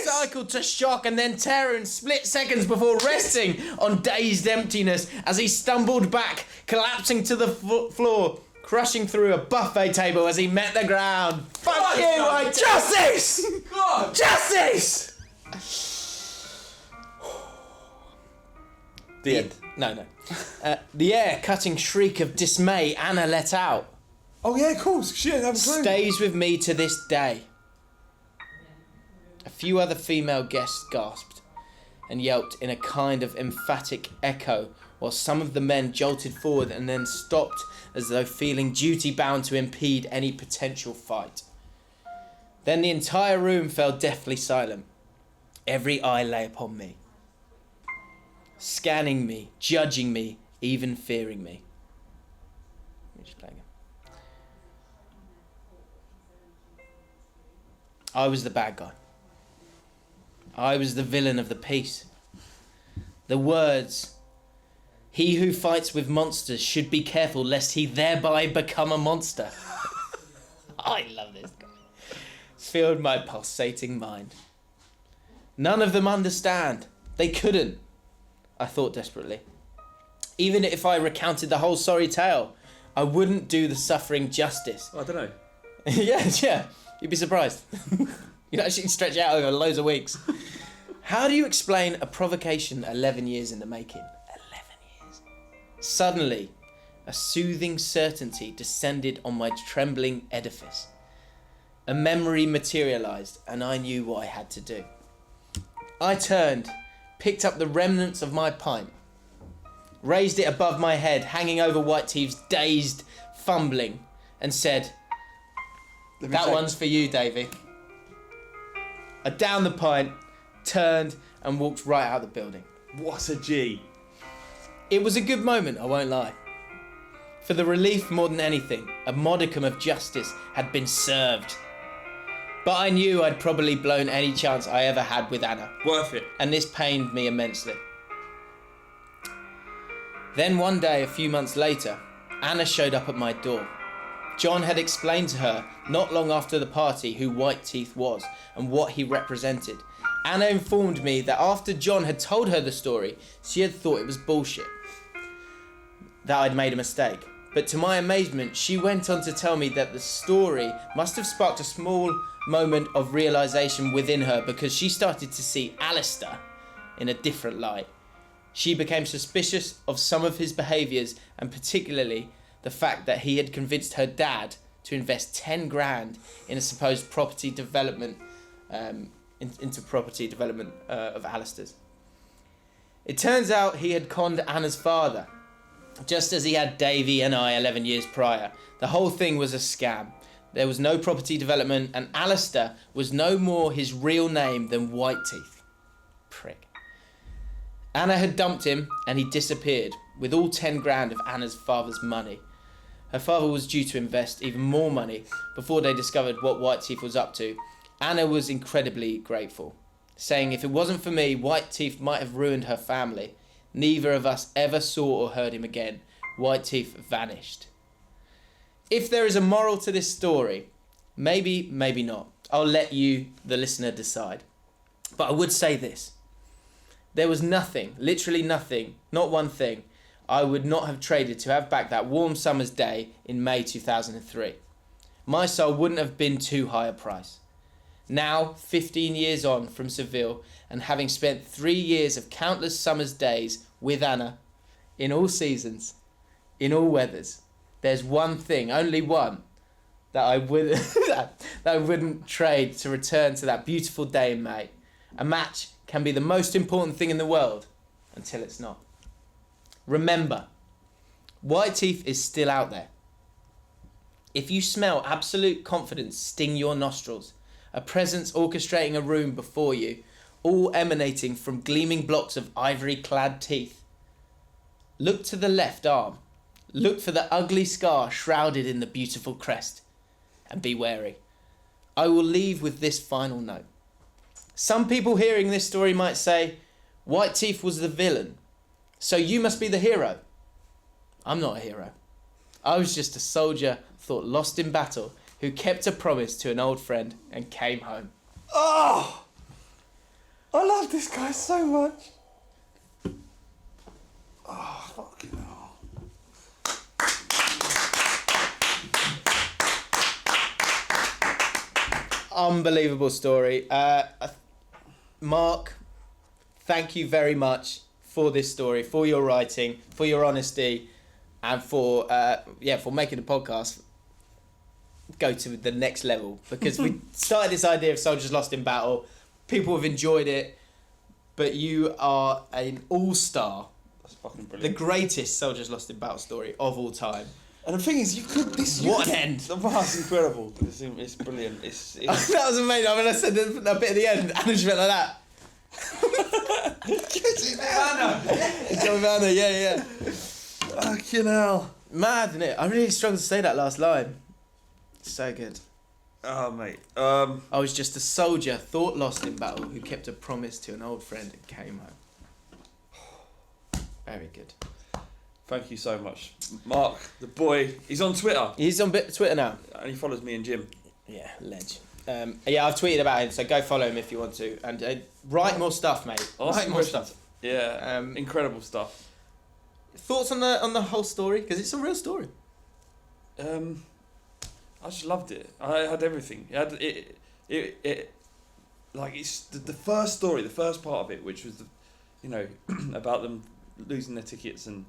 cycled to shock and then terror in split seconds before resting on dazed emptiness as he stumbled back, collapsing to the floor, crushing through a buffet table as he met the ground. Fuck you, White Teeth! Justice! God. Justice! The end. No. The air-cutting shriek of dismay Anna let out Oh yeah, of course. She didn't have a clue. stays with me to this day. A few other female guests gasped and yelped in a kind of emphatic echo, while some of the men jolted forward and then stopped as though feeling duty-bound to impede any potential fight. Then the entire room fell deathly silent. Every eye lay upon me, scanning me, judging me, even fearing me. Let me just play again. I was the bad guy. I was the villain of the piece. The words, "He who fights with monsters should be careful lest he thereby become a monster." I love this guy. Filled my pulsating mind. None of them understand. They couldn't, I thought desperately. Even if I recounted the whole sorry tale, I wouldn't do the suffering justice. I don't know. Yeah, you'd be surprised. You'd actually stretch it out over loads of weeks. How do you explain a provocation 11 years in the making? 11 years. Suddenly, a soothing certainty descended on my trembling edifice. A memory materialised, and I knew what I had to do. I turned, picked up the remnants of my pint. raised it above my head, hanging over White Teeth's dazed fumbling, and said, "That one's for you, Davey." I downed the pint, turned, and walked right out of the building. What a G. It was a good moment, I won't lie. For the relief more than anything, a modicum of justice had been served. But I knew I'd probably blown any chance I ever had with Anna. Worth it. And this pained me immensely. Then one day, a few months later, Anna showed up at my door. John had explained to her, not long after the party, who White Teeth was and what he represented. Anna informed me that after John had told her the story, she had thought it was bullshit, that I'd made a mistake. But to my amazement, she went on to tell me that the story must have sparked a small moment of realisation within her, because she started to see Alistair in a different light. She became suspicious of some of his behaviours, and particularly the fact that he had convinced her dad to invest 10 grand in a supposed property development, into property development of Alistair's. It turns out he had conned Anna's father, just as he had Davey and I 11 years prior. The whole thing was a scam. There was no property development, and Alistair was no more his real name than White Teeth. Prick. Anna had dumped him, and he disappeared with all 10 grand of Anna's father's money. Her father was due to invest even more money before they discovered what White Teeth was up to. Anna was incredibly grateful, saying if it wasn't for me, White Teeth might have ruined her family. Neither of us ever saw or heard him again. White Teeth vanished. If there is a moral to this story, maybe, maybe not. I'll let you, the listener, decide. But I would say this. There was nothing, literally nothing, not one thing, I would not have traded to have back that warm summer's day in May 2003. My soul wouldn't have been too high a price. Now, 15 years on from Seville, and having spent 3 years of countless summer's days with Anna, in all seasons, in all weathers, there's one thing, only one, that I wouldn't trade to return to that beautiful day in May. A match can be the most important thing in the world until it's not. Remember, White Teeth is still out there. If you smell absolute confidence sting your nostrils, a presence orchestrating a room before you, all emanating from gleaming blocks of ivory-clad teeth, look to the left arm. Look for the ugly scar shrouded in the beautiful crest, and be wary. I will leave with this final note. Some people hearing this story might say, White Teeth was the villain, so you must be the hero. I'm not a hero. I was just a soldier thought lost in battle who kept a promise to an old friend and came home. Oh! I love this guy so much. Oh, fucking hell. Unbelievable story. Mark, thank you very much for this story, for your writing, for your honesty, and for making the podcast go to the next level. Because we started this idea of Soldiers Lost in Battle. People have enjoyed it, but you are an all-star. That's fucking The brilliant. greatest Soldiers Lost in Battle story of all time. And the thing is, What an end! That's incredible. It's brilliant. It's That was amazing. I mean, I said a bit at the end, and I just went like that. John Vanna, yeah. fucking hell. Mad, isn't it? I really struggled to say that last line. So good. Oh, mate. I was just a soldier, thought lost in battle, who kept a promise to an old friend and came home. Very good. Thank you so much. Mark, the boy, he's on Twitter. He's on Twitter now. And he follows me and Jim. Yeah, ledge. I've tweeted about him, so go follow him if you want to. And write more stuff, mate. Write more stuff. Yeah, incredible stuff. Thoughts on the whole story? Because it's a real story. I just loved it. I had everything. It like it's the first story, the first part of it, which was about them losing their tickets and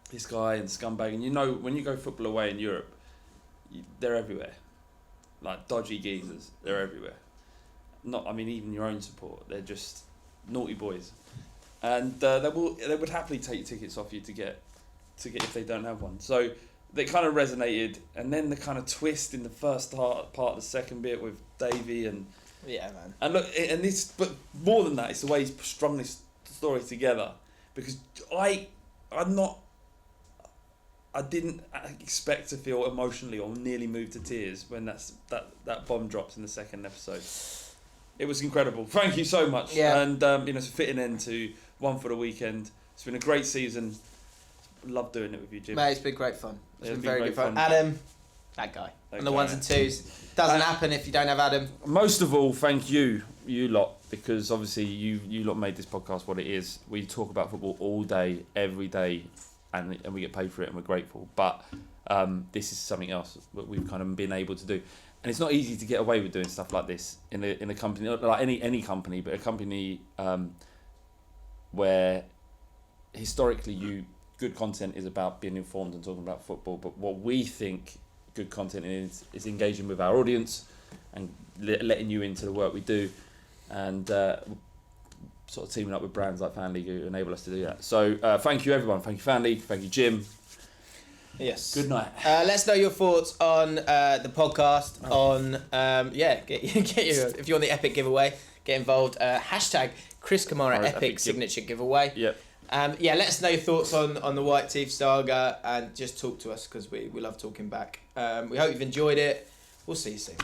this guy and scumbag, and when you go football away in Europe, they're everywhere, like dodgy geezers. They're everywhere. Even your own support. They're just naughty boys. and they would happily take tickets off you to get if they don't have one. So they kind of resonated, and then the kind of twist in the first part of the second bit with Davey and Yeah, man. and look, and this, but more than that, it's the way he's strung this story together. Because I didn't expect to feel emotionally or nearly moved to tears when that bomb drops in the second episode. It was incredible. Thank you so much. Yeah. And it's a fitting end to One for the Weekend. It's been a great season. Love doing it with you, Jim. Mate, it's been great fun. It's been very great good fun. fun. Adam, that guy. That On the guy, ones and twos. Doesn't happen if you don't have Adam. Most of all, thank you lot, because obviously you lot made this podcast what it is. We talk about football all day, every day, and we get paid for it, and we're grateful. But this is something else that we've kind of been able to do, and it's not easy to get away with doing stuff like this in a company, not like any company, but a company where historically good content is about being informed and talking about football. But what we think good content is engaging with our audience and letting you into the work we do, and sort of teaming up with brands like Fan League who enable us to do that. So thank you everyone. Thank you Fan League. Thank you Jim. Yes. Good night. Let us know your thoughts on the podcast. Get your, if you want the epic giveaway, get involved. Hashtag Chris KAMARA epic signature giveaway. Yep. Let us know your thoughts on the White Teeth saga, and just talk to us because we love talking back. We hope you've enjoyed it. We'll see you soon.